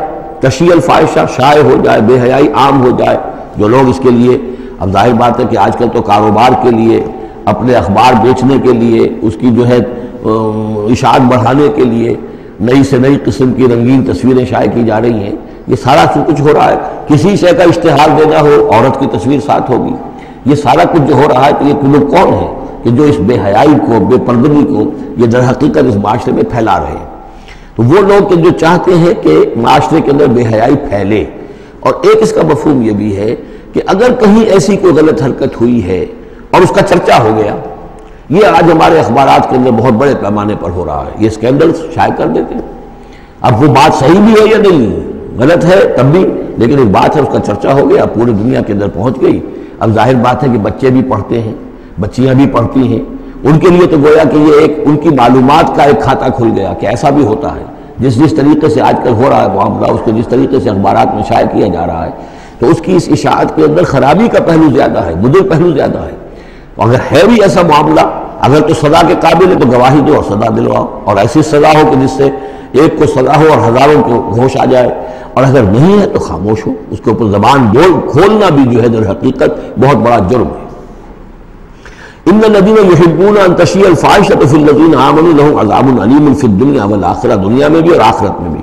تشیع الفاحشہ شائع ہو جائے، بے حیائی عام ہو جائے، جو لوگ اس کے لیے، اب ظاہر بات ہے کہ آج کل تو کاروبار کے لیے، اپنے اخبار بیچنے کے لیے، اس کی جو ہے اشاعت بڑھانے کے لیے نئی سے نئی قسم کی رنگین تصویریں شائع کی جا رہی ہیں، یہ سارا کچھ ہو رہا ہے۔ کسی شے کا اشتہار دینا ہو، عورت کی تصویر ساتھ ہوگی، یہ سارا کچھ جو ہو رہا ہے، تو یہ لوگ کون ہیں کہ جو اس بے حیائی کو، بے پردگی کو یہ در حقیقت اس معاشرے میں پھیلا رہے ہیں؟ تو وہ لوگ کہ جو چاہتے ہیں کہ معاشرے کے اندر بے حیائی پھیلے، اور ایک اس کا مفہوم یہ بھی ہے کہ اگر کہیں ایسی کوئی غلط حرکت ہوئی ہے اور اس کا چرچا ہو گیا. یہ آج ہمارے اخبارات کے اندر بہت بڑے پیمانے پر ہو رہا ہے. یہ اسکینڈل شائع کر دیتے ہیں. اب وہ بات صحیح بھی ہے یا نہیں, غلط ہے تب بھی, لیکن ایک بات ہے, اس کا چرچا ہو گیا, پوری دنیا کے اندر پہنچ گئی. اب ظاہر بات ہے کہ بچے بھی پڑھتے ہیں, بچیاں بھی پڑھتی ہیں, ان کے لیے تو گویا کہ یہ ایک ان کی معلومات کا ایک کھاتہ کھل گیا کہ ایسا بھی ہوتا ہے. جس طریقے سے آج کل ہو رہا ہے معاملہ, اس کو جس طریقے سے اخبارات میں شائع کیا جا رہا ہے, تو اس کی اس اشاعت کے اندر خرابی کا پہلو زیادہ ہے, مضر پہلو زیادہ ہے. اگر ہے بھی ایسا معاملہ, اگر تو سزا کے قابل ہے تو گواہی دو اور سزا دلواؤ, اور ایسی سزا ہو کہ جس سے ایک کو سزا ہو اور ہزاروں کو ہوش آ جائے. اور اگر نہیں ہے تو خاموش ہو, اس کے اوپر زبان کھولنا بھی جو ہے در حقیقت بہت بڑا جرم ہے. ان الذين يحبون ان تشيع الفاحشة في الذين آمنوا لهم عذاب أليم في الدنيا والآخرة, دنیا میں بھی اور آخرت میں بھی.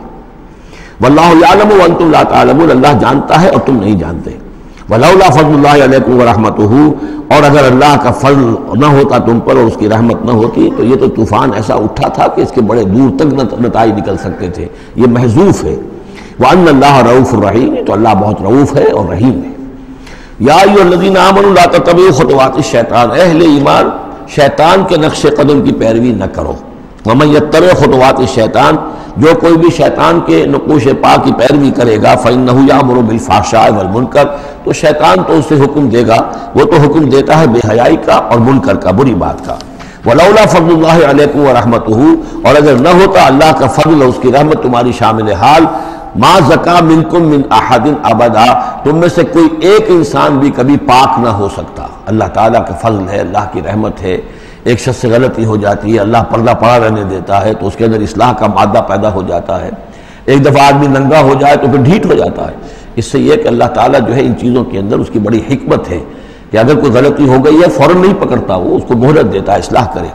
واللہ یعلم وانتم لا تعلمون, اللہ جانتا ہے اور تم نہیں جانتے. ولولا فضل اللہ علیکم ورحمتہ, اور اگر اللہ کا فضل نہ ہوتا تم پر اور اس کی رحمت نہ ہوتی تو یہ تو طوفان ایسا اٹھا تھا کہ اس کے بڑے دور تک نتائج نکل سکتے تھے. یہ محذوف ہے. وان اللہ رؤوف الرحیم, تو اللہ بہت رؤوف ہے اور رحیم ہے. یا ایھا الذین آمنوا لا تتبعوا خطوات الشیطان, اہل ایمان شیطان کے نقش قدم کی پیروی نہ کرو. ومن یتبع خطوات الشیطان, جو کوئی بھی شیطان کے نقوش پا کی پیروی کرے گا, فإنہ یأمر بالفحشاء والمنکر, تو شیطان تو اسے حکم دے گا, وہ تو حکم دیتا ہے بے حیائی کا اور منکر کا, بری بات کا. ولولا فضل اللہ علیکم ورحمتہ, اور اگر نہ ہوتا اللہ کا فضل اور اس کی رحمت تمہاری شامل حال, ما زکا منکم من احد ابدا, تم میں سے کوئی ایک انسان بھی کبھی پاک نہ ہو سکتا. اللہ تعالیٰ کا فضل ہے, اللہ کی رحمت ہے. ایک شخص سے غلطی ہو جاتی ہے, اللہ پردہ پڑا رہنے دیتا ہے تو اس کے اندر اصلاح کا مادہ پیدا ہو جاتا ہے. ایک دفعہ آدمی ننگا ہو جائے تو پھر ڈھیٹ ہو جاتا ہے. اس سے یہ کہ اللہ تعالیٰ جو ہے ان چیزوں کے اندر اس کی بڑی حکمت ہے کہ اگر کوئی غلطی ہو گئی ہے فوراً نہیں پکڑتا, وہ اس کو مہلت دیتا ہے, اصلاح کرے.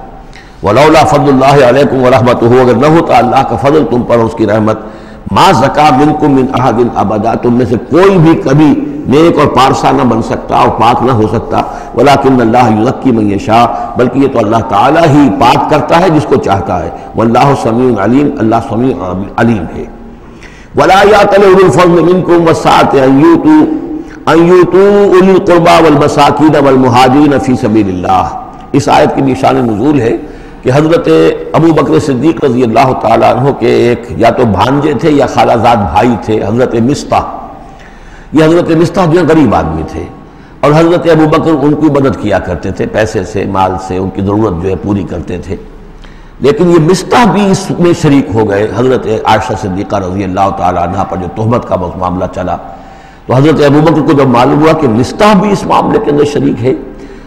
ولولا فضل اللہ علیکم ورحمتہ, اگر نہ ہوتا اللہ کا فضل تم پر اور اس کی رحمت, ما زکا منکم من احد ابدا, تم میں سے کوئی بھی کبھی نیک اور پارسا نہ بن سکتا اور پاک نہ ہو سکتا. ولکن اللہ یزکی من یشاء, بلکہ یہ تو اللہ تعالیٰ ہی پاک کرتا ہے جس کو چاہتا ہے. واللہ سمیع علیم, اللہ سمیع علیم ہے. ولا یأتل اولو الفضل منکم والسعة ان یؤتوا اولی القربى والمساکین والمہاجرین فی سبیل اللہ. اس آیت کی بھی شان نزول ہے کہ حضرت ابو بکر صدیق رضی اللہ تعالیٰ عنہ کے ایک یا تو بھانجے تھے یا خالہ زاد بھائی تھے, حضرت مصطح. یہ حضرت مصطح جو غریب آدمی تھے اور حضرت ابو بکر ان کی مدد کیا کرتے تھے, پیسے سے, مال سے ان کی ضرورت جو ہے پوری کرتے تھے. لیکن یہ مصطح بھی اس میں شریک ہو گئے. حضرت عائشہ صدیقہ رضی اللہ تعالیٰ عنہ پر جو تہمت کا معاملہ چلا تو حضرت ابو بکر کو جب معلوم ہوا کہ مصطح بھی اس معاملے کے اندر شریک ہے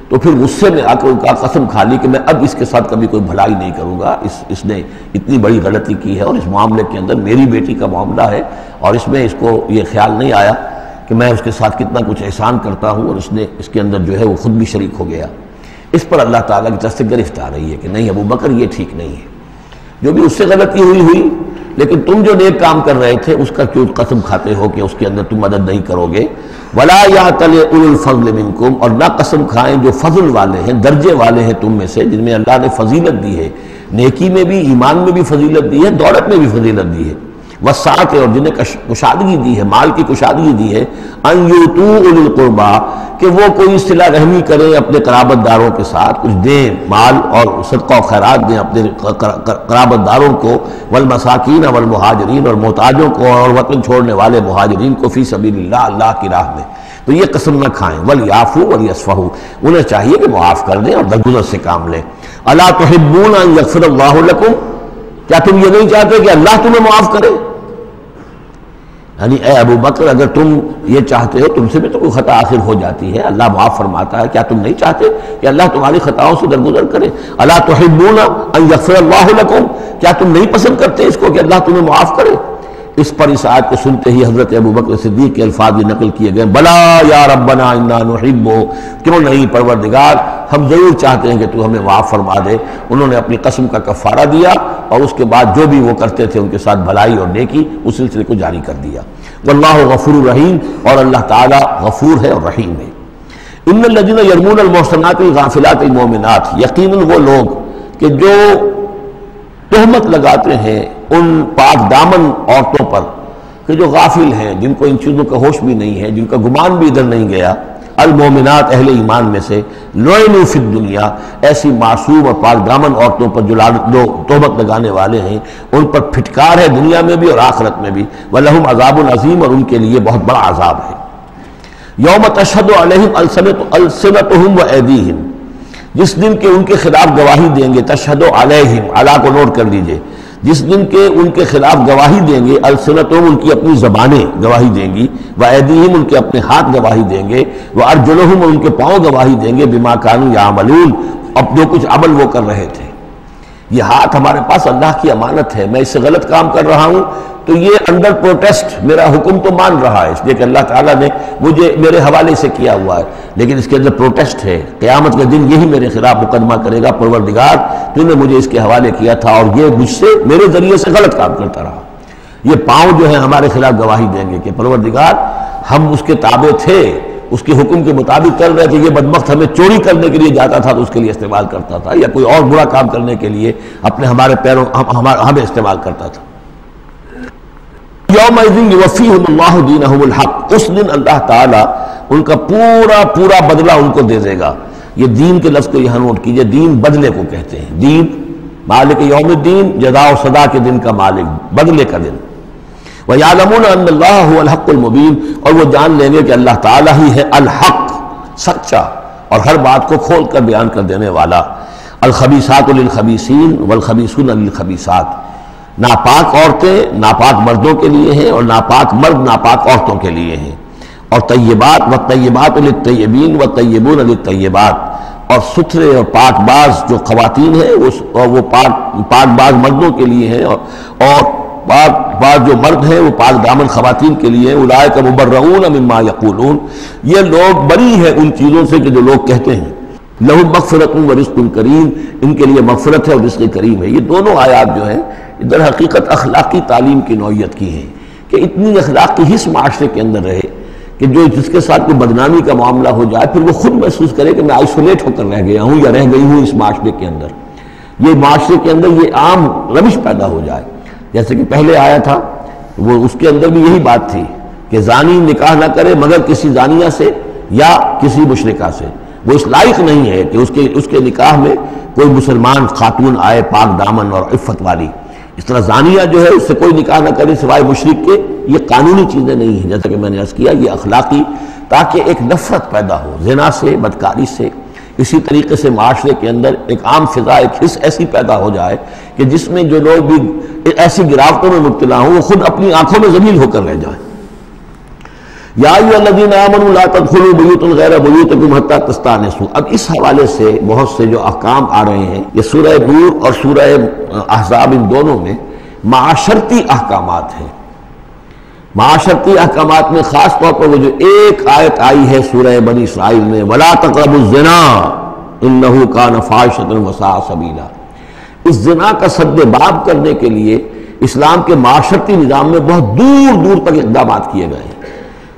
تو پھر غصے میں آ کر ان کا قسم کھا لی کہ میں اب اس کے ساتھ کبھی کوئی بھلائی نہیں کروں گا. اس نے اتنی بڑی غلطی کی ہے اور اس معاملے کے اندر میری بیٹی کا معاملہ ہے اور اس میں اس کو یہ خیال نہیں آیا کہ میں اس کے ساتھ کتنا کچھ احسان کرتا ہوں, اور اس نے اس کے اندر جو ہے وہ خود بھی شریک ہو گیا. اس پر اللہ تعالیٰ کی طرف سے گرفت آ رہی ہے کہ نہیں ابو بکر یہ ٹھیک نہیں ہے. جو بھی اس سے غلطی ہوئی, لیکن تم جو نیک کام کر رہے تھے اس کا کیوں قسم کھاتے ہو کہ اس کے اندر تم مدد نہیں کرو گے. ولا یأتل اولو الفضل منکم, اور نہ قسم کھائیں جو فضل والے ہیں, درجے والے ہیں تم میں سے, جن میں اللہ نے فضیلت دی ہے, نیکی میں بھی, ایمان میں بھی فضیلت دی ہے, دولت میں بھی فضیلت دی ہے. وسعت, اور جنہیں کشادگی دی ہے, مال کی کشادگی دی ہے. ان یؤتوا اولی القربى, کہ وہ کوئی صلہ رحمی کریں اپنے قرابت داروں کے ساتھ, کچھ دیں مال اور صدقہ و خیرات دیں اپنے قرابت داروں کو. والمساکین والمہاجرین, اور محتاجوں کو اور وطن چھوڑنے والے مہاجرین کو, فی سبیل اللہ, اللہ کی راہ میں. تو یہ قسم نہ کھائیں. ولیعفوا ولیصفحوا, انہیں چاہیے کہ معاف کر دیں اور درگزر سے کام لیں. الا تحبون ان یغفر اللہ لکم, کیا تم یہ نہیں چاہتے کہ اللہ تمہیں معاف کرے؟ یعنی اے ابو بکر اگر تم یہ چاہتے ہو, تم سے بھی تو کوئی خطا آخر ہو جاتی ہے, اللہ معاف فرماتا ہے, کیا تم نہیں چاہتے کہ اللہ تمہاری خطاؤں سے درگزر کرے؟ الا تحبون ان یغفر اللہ لکم, کیا تم نہیں پسند کرتے اس کو کہ اللہ تمہیں معاف کرے؟ اس پر اس آیت کو سنتے ہی حضرت ابو بکر صدیق کے الفاظ بھی نقل کیے گئے, بلا یا ربنا انا نحب, کیوں نہیں پروردگار, ہم ضرور چاہتے ہیں کہ تو ہمیں معاف فرما دے. انہوں نے اپنی قسم کا کفارہ دیا اور اس کے بعد جو بھی وہ کرتے تھے ان کے ساتھ بھلائی اور نیکی, اس سلسلے کو جاری کر دیا. واللہ غفور رحیم, اور اللہ تعالیٰ غفور ہے اور رحیم ہے. ان الذین یرمون المحصنات الغافلات المؤمنات, یقیناً وہ لوگ کہ جو تہمت لگاتے ہیں ان پاک دامن عورتوں پر کہ جو غافل ہیں, جن کو ان چیزوں کا ہوش بھی نہیں ہے, جن کا گمان بھی ادھر نہیں گیا, المومنات اہل ایمان میں سے لعنوا فی الدنیا ایسی معصوم اور پاک دامن عورتوں پر جو تہمت لگانے والے ہیں ان پر پھٹکار ہے دنیا میں بھی اور آخرت میں بھی، ولہم عذاب عظیم اور ان کے لیے بہت بڑا عذاب ہے۔ یوم تشہد علیہم السنتہم وایدیہم، جس دن کے ان کے خلاف گواہی دیں گے، تشہد علیہم، علی کو نوٹ کر لیجئے، جس دن کے ان کے خلاف گواہی دیں گے، السنتہم ان کی اپنی زبانیں گواہی دیں گی، وایدیہم ان کے اپنے ہاتھ گواہی دیں گے، وارجلہم ان کے پاؤں گواہی دیں گے، بما کانوا یعملون، اب جو کچھ عمل وہ کر رہے تھے۔ یہ ہاتھ ہمارے پاس اللہ کی امانت ہے، میں اس سے غلط کام کر رہا ہوں تو یہ انڈر پروٹیسٹ میرا حکم تو مان رہا ہے، اس لیے کہ اللہ تعالیٰ نے مجھے میرے حوالے سے کیا ہوا ہے، لیکن اس کے اندر پروٹیسٹ ہے، قیامت کے دن یہی میرے خلاف مقدمہ کرے گا، پروردگار تو نے مجھے اس کے حوالے کیا تھا اور یہ مجھ سے میرے ذریعے سے غلط کام کرتا رہا۔ یہ پاؤں جو ہیں ہمارے خلاف گواہی دیں گے کہ پروردگار ہم اس کے تابع تھے، اس کے حکم کے مطابق کر رہے تھے، یہ بدبخت ہمیں چوری کرنے کے لیے جاتا تھا تو اس کے لیے استعمال کرتا تھا، یا کوئی اور برا کام کرنے کے لیے ہمارے پیروں ہمیں استعمال کرتا تھا۔ یومئذ یوفیہم اللہ دینہم الحق، اس دن اللہ تعالیٰ ان کا پورا بدلہ ان کو دے دے گا۔ یہ دین کے لفظ کو یہاں نوٹ کیجئے، دین بدلے کو کہتے ہیں، دین مالک یوم الدین، جزا و سزا کے دن کا مالک، بدلے کا دن۔ وَيَعْلَمُونَ أَنَّ اللَّهَ هُوَ الْحَقُّ الْمُبِينُ، اور وہ جان لیں گے کہ اللہ تعالیٰ ہی ہے الحق، سچا اور ہر بات کو کھول کر بیان کر دینے والا۔ الخبیثات للخبیثین والخبیثون للخبیثات، ناپاک عورتیں ناپاک مردوں کے لیے ہیں اور ناپاک مرد ناپاک عورتوں کے لیے ہیں، اور طیبات والطیبات للطیبین والطیبون للطیبات، اور ستھرے اور پاک باز جو خواتین ہیں وہ پاک باز مردوں کے لیے ہیں، اور پاک باز جو مرد ہیں وہ پاک دامن خواتین کے لیے ہیں۔ اولئک مبرؤون مما یقولون، یہ لوگ بری ہیں ان چیزوں سے کہ جو لوگ کہتے ہیں۔ لہم مغفرۃ ورزق کریم، ان کے لیے مغفرت ہے اور رزق کریم ہے۔ یہ دونوں آیات جو ہیں در حقیقت اخلاقی تعلیم کی نوعیت کی ہیں کہ اتنی اخلاق کی حس معاشرے کے اندر رہے کہ جس کے ساتھ کوئی بدنامی کا معاملہ ہو جائے پھر وہ خود محسوس کرے کہ میں آئسولیٹ ہو کر رہ گیا ہوں یا رہ گئی ہوں اس معاشرے کے اندر، یہ معاشرے کے اندر یہ عام روش پیدا ہو جائے۔ جیسے کہ پہلے آیا تھا وہ اس کے اندر بھی یہی بات تھی کہ زانی نکاح نہ کرے مگر کسی زانیہ سے یا کسی مشرکہ سے، وہ اس لائق نہیں ہے کہ اس کے نکاح میں کوئی مسلمان خاتون آئے پاک دامن اور عفت والی۔ اس طرح زانیہ جو ہے اس سے کوئی نکاح نہ کرے سوائے مشرک کے، یہ قانونی چیزیں نہیں ہیں جیسا کہ میں نے عرض کیا، یہ اخلاقی، تاکہ ایک نفرت پیدا ہو زنا سے، بدکاری سے۔ اسی طریقے سے معاشرے کے اندر ایک عام فضا، ایک حس ایسی پیدا ہو جائے کہ جس میں جو لوگ بھی ایسی گراوٹوں میں مبتلا ہوں وہ خود اپنی آنکھوں میں ذلیل ہو کر رہ جائیں۔ یا ایھا الذین آمنوا لا تدخلوا بیوتا غیر بیوتکم حتی تستأنسوا، اب اس حوالے سے بہت سے جو احکام آ رہے ہیں، یہ سورہ نور اور سورہ احزاب ان دونوں میں معاشرتی احکامات ہیں۔ معاشرتی احکامات میں خاص طور پر وہ جو ایک آیت آئی ہے سورہ بنی اسرائیل میں، وَلَا تَقْرَبُوا الزِّنَا إِنَّهُ كَانَ فَاحِشَةً وَسَاءَ سَبِيلًا، اس زنا کا سد باب کرنے کے لیے اسلام کے معاشرتی نظام میں بہت دور دور تک اقدامات کیے گئے ہیں۔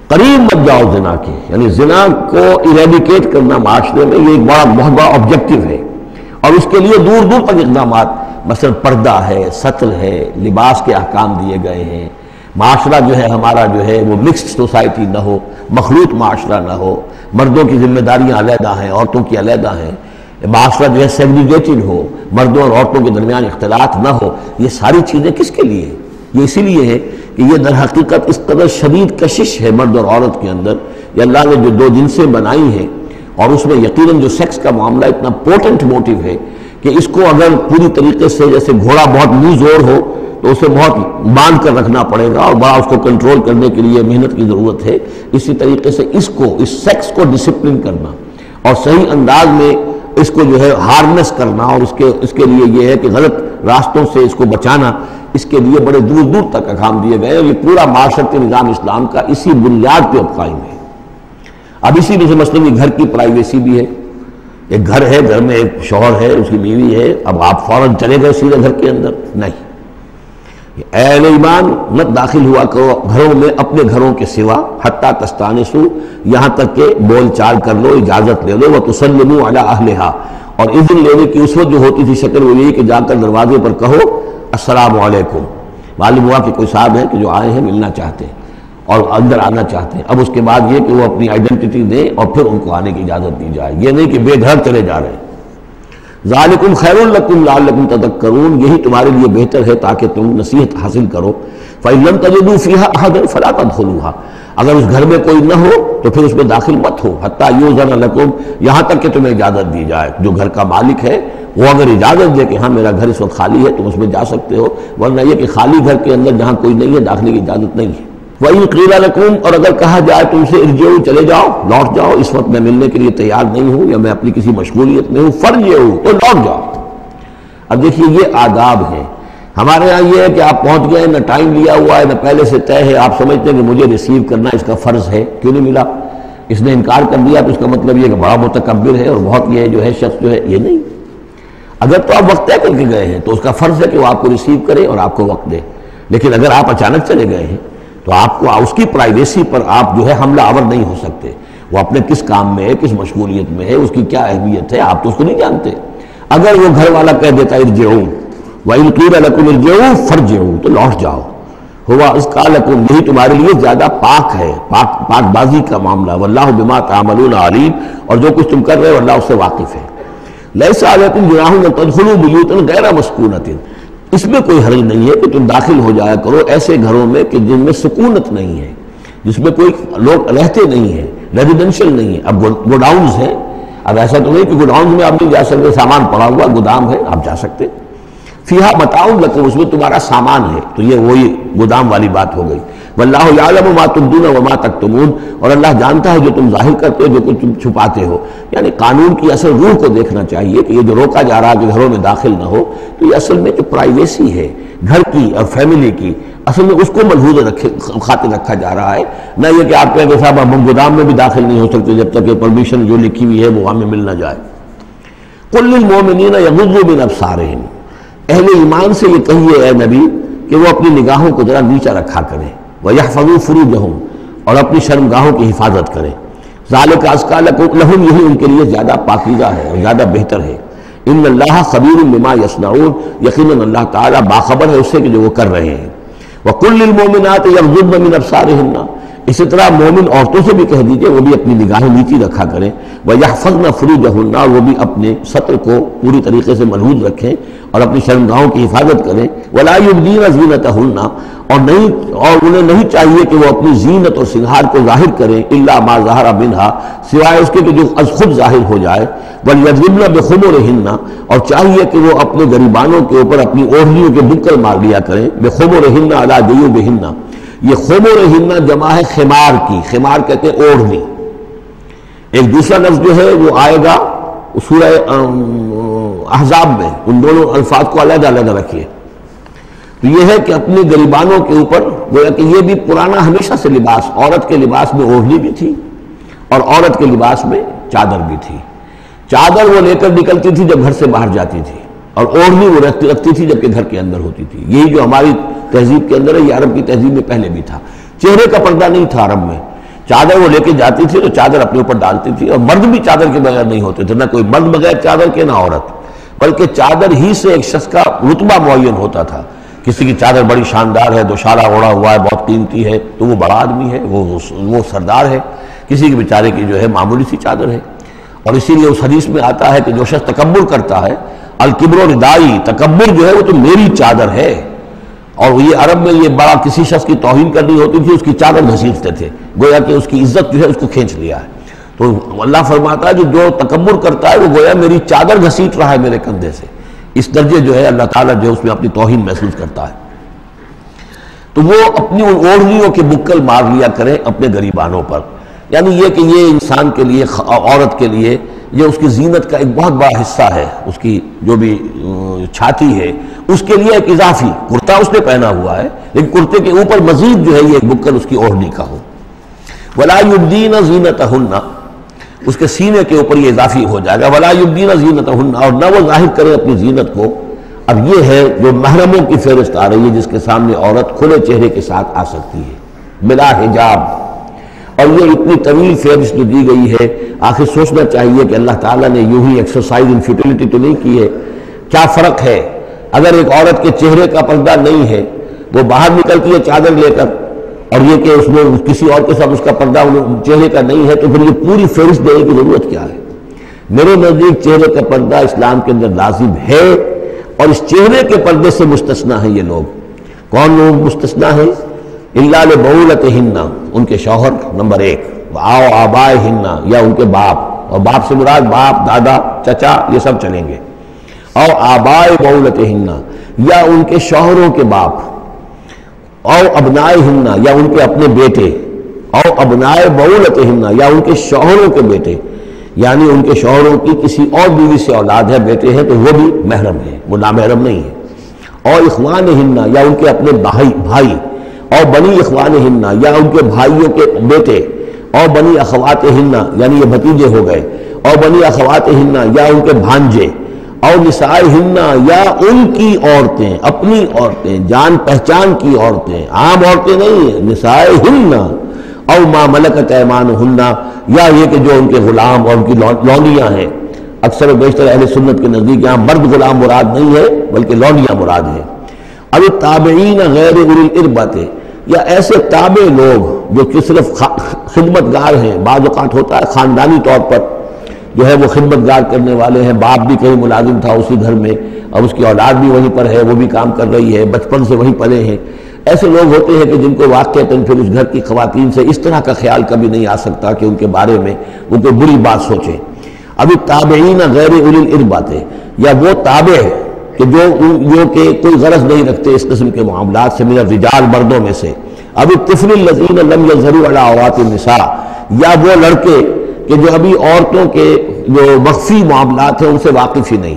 قریب مت جاؤ زنا کے، یعنی زنا کو ایریڈیکیٹ کرنا معاشرے میں یہ ایک بہت بڑا آبجیکٹو ہے، اور اس کے لیے دور دور تک اقدامات، مثلا پردہ ہے، سطر ہے، لباس کے احکام دیے گئے ہیں، معاشرہ جو ہے ہمارا جو ہے وہ مکسڈ سوسائٹی نہ ہو، مخلوط معاشرہ نہ ہو، مردوں کی ذمہ داریاں علیحدہ ہیں، عورتوں کی علیحدہ ہیں، معاشرہ جو ہے سیگریگیٹڈ ہو، مردوں اور عورتوں کے درمیان اختلاط نہ ہو۔ یہ ساری چیزیں کس کے لیے؟ یہ اسی لیے ہے کہ یہ در حقیقت اس قدر شدید کشش ہے مرد اور عورت کے اندر، یہ اللہ نے جو دو جنسیں بنائی ہیں، اور اس میں یقیناً جو سیکس کا معاملہ اتنا پوٹنٹ موٹیو ہے کہ اس کو اگر پوری طریقے سے جیسے گھوڑا بہت منہ زور ہو تو اسے بہت باندھ کر رکھنا پڑے گا اور بڑا اس کو کنٹرول کرنے کے لیے محنت کی ضرورت ہے، اسی طریقے سے اس سیکس کو ڈسپلن کرنا اور صحیح انداز میں اس کو جو ہے ہارنس کرنا، اور اس کے لیے یہ ہے کہ غلط راستوں سے اس کو بچانا، اس کے لیے بڑے دور دور تک احکام دیے گئے، اور یہ پورا معاشرتی نظام اسلام کا اسی بنیاد پہ اب قائم ہے۔ اب اسی میں سے مثلاً یہ گھر کی پرائیویسی بھی ہے، ایک گھر ہے، گھر میں ایک شوہر ہے، اس کی بیوی ہے، اب آپ فوراً چلے گئے سیدھے گھر کے اندر، نہیں، اے اہل ایمان مت داخل ہوا کرو گھروں میں اپنے گھروں کے سوا، حتیٰ تستانسوا، یہاں تک کہ بول چال کر لو، اجازت لے لو، وتسلموا علی اہلہا، اور اذن لینے کی اس وقت جو ہوتی تھی شکل وہ یہی کہ جا کر دروازے پر کہو السلام علیکم، معلوم ہوا کہ کوئی صاحب ہے کہ جو آئے ہیں ملنا چاہتے ہیں، اور اندر آنا چاہتے ہیں. اب اس کے بعد یہ کہ وہ اپنی آئیڈینٹی دیں اور پھر ان کو آنے کی اجازت دی جائے. یہ نہیں کہ بے گھر چلے جا رہے ہیں. ذالکم خیر لکم لعلکم تذکرون، یہی تمہارے لیے بہتر ہے تاکہ تم نصیحت حاصل کرو. فإن لم تجدوا فيها أحدا فلا تدخلوها، اگر اس گھر میں کوئی نہ ہو تو پھر اس میں داخل مت ہو. حتیٰ یؤذن لکم، یہاں تک کہ تمہیں اجازت دی جائے. جو گھر کا مالک ہے وہ اگر اجازت دے کہ ہاں میرا گھر اس وقت خالی ہے تم اس میں جا سکتے ہو، ورنہ یہ کہ خالی گھر کے اندر جہاں کوئی نہیں ہے داخلے کی اجازت نہیں ہے. وَإِن قِيلَ لَكُمْ، اور اگر کہا جائے تم سے ارجعوا، چلے جاؤ، لوٹ جاؤ، اس وقت میں ملنے کے لیے تیار نہیں ہوں یا میں اپنی کسی مشغولیت میں ہوں، فارجعوا، تو لوٹ جاؤ. اب دیکھیے یہ آداب ہیں. ہمارے ہاں یہ ہے کہ آپ پہنچ گئے، نہ ٹائم لیا ہوا ہے نہ پہلے سے طے ہے، آپ سمجھتے ہیں کہ مجھے ریسیو کرنا اس کا فرض ہے، کیوں نہیں ملا؟ اس نے انکار کر دیا تو اس کا مطلب یہ کہ بڑا متکبر ہے اور بہت یہ جو ہے شخص جو ہے. یہ نہیں، اگر تو آپ وقت طے کر کے گئے ہیں تو اس کا فرض ہے کہ وہ آپ کو ریسیو کرے اور آپ کو وقت دے. لیکن اگر آپ اچانک چلے گئے ہیں تو آپ کو اس کی پرائیویسی پر آپ جو ہے حملہ آور نہیں ہو سکتے. وہ اپنے کس کام میں ہے، کس مشغولیت میں ہے، اس کی کیا اہمیت ہے، آپ تو اس کو نہیں جانتے. اگر وہ گھر والا کہہ دیتا ارجعوا وَإِن قِيلَ لَكُمْ ارْجِعُوا فَارْجِعُوا، تو لوٹ جاؤ. ہوا اَزْكَىٰ لَكُمْ، یہی تمہارے لیے زیادہ پاک ہے، پاک بازی کا معاملہ. وَاللَّهُ بِمَا تَعْمَلُونَ عَلِيمٌ، اور جو کچھ تم کر رہے ہو اللہ اس سے واقف ہے. لَيْسَ عَلَيْكُمْ جُنَاحٌ أَن تَدْخُلُوا بُيُوتًا غَيْرَ مَسْكُونَةٍ، اس میں کوئی حرج نہیں ہے کہ تم داخل ہو جایا کرو ایسے گھروں میں کہ جن میں سکونت نہیں ہے، جس میں کوئی لوگ رہتے نہیں ہیں، ریزیڈینشل نہیں ہے. اب گوڈاؤنز ہیں، اب ایسا تو نہیں کہ گوڈاؤنز میں آپ نہیں جا سکتے، سامان پڑا ہوا گودام ہے آپ جا سکتے. فیہا متاع لکم، اس میں تمہارا سامان ہے، تو یہ وہی گودام والی بات ہو گئی. واللہ یعلم ما تبدون وما تکتمون، اور اللہ جانتا ہے جو تم ظاہر کرتے ہو جو کچھ تم چھپاتے ہو. یعنی قانون کی اصل روح کو دیکھنا چاہیے کہ یہ جو روکا جا رہا ہے کہ گھروں میں داخل نہ ہو، تو یہ اصل میں جو پرائیویسی ہے گھر کی اور فیملی کی، اصل میں اس کو ملحوظ خاطر رکھا جا رہا ہے. نہ یہ کہ آپ کہیں کہ صاحب ہم گودام میں بھی داخل نہیں ہو سکتے جب تک کہ پرمیشن جو لکھی ہوئی ہے وہ ہمیں مل نہ جائے. قل للمؤمنین یغضوا من ابصارہم، اہل ایمان سے یہ کہیے اے نبی کہ وہ اپنی نگاہوں کو ذرا نیچا رکھا کریں. وَيَحْفَظُوا فُرُوجَهُمْ، اور اپنی شرمگاہوں کی حفاظت کریں. ذَلِكَ أَزْكَىٰ لَهُمْ، یہی ان کے لیے زیادہ پاکیزہ ہے اور زیادہ بہتر ہے. ان اللہ خبیر بما یصنعون، یقیناً اللہ تعالیٰ باخبر ہے اس سے کہ جو وہ کر رہے ہیں. وَقُل لِّلْمُؤْمِنَاتِ يَغْضُضْنَ مِنْ أَبْصَارِهِنَّ، اسی طرح مومن عورتوں سے بھی کہہ دیجئے وہ بھی اپنی نگاہیں نیچی رکھا کریں. وَيَحْفَظْنَ فُرُوجَهُنَّ، اور وہ بھی اپنے سطر کو پوری طریقے سے محفوظ رکھیں اور اپنی شرمگاہوں کی حفاظت کریں. وَلَا يُبْدِينَ زِينَتَهُنَّ، اور انہیں نہیں چاہیے کہ وہ اپنی زینت اور سنگھار کو ظاہر کریں. إِلَّا مَا ظَهَرَ مِنْهَا، سوائے اس کے کہ جو از خود ظاہر ہو جائے. وَلْيَضْرِبْنَ بِخُمُرِهِنَّ، اور چاہیے کہ وہ اپنے گریبانوں کے اوپر اپنی اوڑھنیوں کے بکل مار لیا کریں. بِخُمُرِهِنَّ عَلَىٰ جُيُوبِهِنَّ، یہ خمرہن جمع ہے خمار کی، خمار کہتے ہیں اوڑھنی. ایک دوسرا لفظ جو ہے وہ آئے گا سورہ احزاب میں، ان دونوں الفاظ کو علیحدہ علیحدہ رکھیے. تو یہ ہے کہ اپنے گریبانوں کے اوپر، گویا کہ یہ بھی پرانا ہمیشہ سے لباس، عورت کے لباس میں اوڑھنی بھی تھی اور عورت کے لباس میں چادر بھی تھی. چادر وہ لے کر نکلتی تھی جب گھر سے باہر جاتی تھی، اور اوڑھنی وہ رکھتی تھی جبکہ گھر کے اندر ہوتی تھی. یہی جو ہماری تہذیب کے اندر ہے، یہ عرب کی تہذیب میں پہلے بھی تھا. چہرے کا پردہ نہیں تھا عرب میں، چادر وہ لے کے جاتی تھی تو چادر اپنے اوپر ڈالتی تھی. اور مرد بھی چادر کے بغیر نہیں ہوتے تھے، نہ کوئی مرد بغیر چادر کے نہ عورت، بلکہ چادر ہی سے ایک شخص کا رتبہ معین ہوتا تھا. کسی کی چادر بڑی شاندار ہے، دوشارہ اوڑھا ہوا ہے، بہت قیمتی ہے، تو وہ بڑا آدمی ہے، وہ سردار ہے. کسی کے بیچارے کی جو ہے معمولی سی چادر ہے. اور اسی لیے اس حدیث میں آتا ہے کہ جو شخص تکبر کرتا ہے، الکبر ردائی، تکبر جو ہے وہ تو میری چادر ہے. اور یہ عرب میں یہ بڑا کسی شخص کی توہین کرنی ہوتی تھی اس کی چادر گھسیٹتے تھے، گویا کہ اس کی عزت جو ہے اس کو کھینچ لیا ہے. تو اللہ فرماتا ہے جو تکبر کرتا ہے وہ گویا میری چادر گھسیٹ رہا ہے میرے کندھے سے. اس درجے جو ہے اللہ تعالیٰ جو ہے اس میں اپنی توہین محسوس کرتا ہے. تو وہ اپنی ان اوڑھنیوں کے بکل مار لیا کریں اپنے گریبانوں پر. یعنی یہ کہ یہ انسان کے لیے، عورت کے لیے، یہ اس کی زینت کا ایک بہت بڑا حصہ ہے. اس کی جو بھی چھاتی ہے اس کے لیے ایک اضافی کرتا اس نے پہنا ہوا ہے، لیکن کرتے کے اوپر مزید جو ہے یہ ایک بکل اس کی اوڑھنی کا ہو. وَلَا يُبْدِينَ زِينَتَهُنَّ، اس کے سینے کے اوپر یہ اضافی ہو جائے گا. وَلَا يُبْدِينَ زِينَتَهُنَّ، اور نہ وہ ظاہر کرے اپنی زینت کو. اب یہ ہے جو محرموں کی فہرست آ رہی ہے جس کے سامنے عورت کھلے چہرے کے ساتھ آ سکتی ہے بلا حجاب. اور یہ اتنی طویل فہرست جو دی گئی ہے، آخر سوچنا چاہیے کہ اللہ تعالیٰ نے یوں ہی ایکسرسائز ان فیوٹیلٹی تو نہیں کی ہے. کیا فرق ہے اگر ایک عورت کے چہرے کا پردہ نہیں ہے، وہ باہر نکلتی ہے چادر لے کر، اور یہ کہ اس میں کسی اور کے ساتھ اس کا پردہ چہرے کا نہیں ہے، تو پھر یہ پوری فہرست دینے کی ضرورت کیا ہے؟ میرے نزدیک چہرے کا پردہ اسلام کے اندر لازم ہے، اور اس چہرے کے پردے سے مستثنا ہیں یہ لوگ۔ کون لوگ مستثنا ہیں؟ الا لبعولتہن، ان کے شوہر نمبر 1، او آبائہن، یا ان کے باپ، اور باپ سے مراد باپ، دادا، چچا، یہ سب چلیں گے، او آبائے بعولتہن، یا ان کے شوہروں کے باپ، او ابنائہن، یا ان کے اپنے بیٹے، او ابنائے بعولتہن، یا ان کے شوہروں کے بیٹے، یعنی ان کے شوہروں کی کسی اور بیوی سے اولاد ہے، بیٹے ہیں، تو وہ بھی محرم ہے، وہ نامحرم نہیں ہے۔ اور اخوانہن، یا ان کے اپنے بھائی، اور بنی اخوانہن، یا ان کے بھائیوں کے بیٹے، اور بنی اخواتہن، یعنی یہ بھتیجے ہو گئے، اور بنی اخواتہن، یا ان کے بھانجے، اور نسائہن، یا ان کی عورتیں، اپنی عورتیں، جان پہچان کی عورتیں، عام عورتیں نہیں ہیں، نسائہن، او ما ملکت ایمانہن، یا یہ کہ جو ان کے غلام اور ان کی لونڈیاں ہیں۔ اکثر و بیشتر اہل سنت کے نزدیک یہاں مرد غلام مراد نہیں ہے بلکہ لونڈیاں مراد ہیں۔ اب تابعین غیر اولی الاربۃ، یا ایسے تابع لوگ جو کہ صرف خدمت گار ہیں، بعض اوقات ہوتا ہے خاندانی طور پر جو ہے وہ خدمت گار کرنے والے ہیں، باپ بھی کہیں ملازم تھا اسی گھر میں، اور اس کی اولاد بھی وہیں پر ہے، وہ بھی کام کر رہی ہے، بچپن سے وہیں پلے ہیں۔ ایسے لوگ ہوتے ہیں کہ جن کو واقعتاً پھر اس گھر کی خواتین سے اس طرح کا خیال کبھی نہیں آ سکتا کہ ان کے بارے میں وہ کوئی بری بات سوچیں۔ ابھی تابعین غیر اولی الاربۃ، یا وہ تابع کہ جو کہ کوئی غرض نہیں رکھتے اس قسم کے معاملات سے، من الرجال، مردوں میں سے۔ ابھی الطفل الذین لم یظہروا علی عورات النساء، یا وہ لڑکے کہ جو ابھی عورتوں کے جو مخفی معاملات ہیں ان سے واقف ہی نہیں،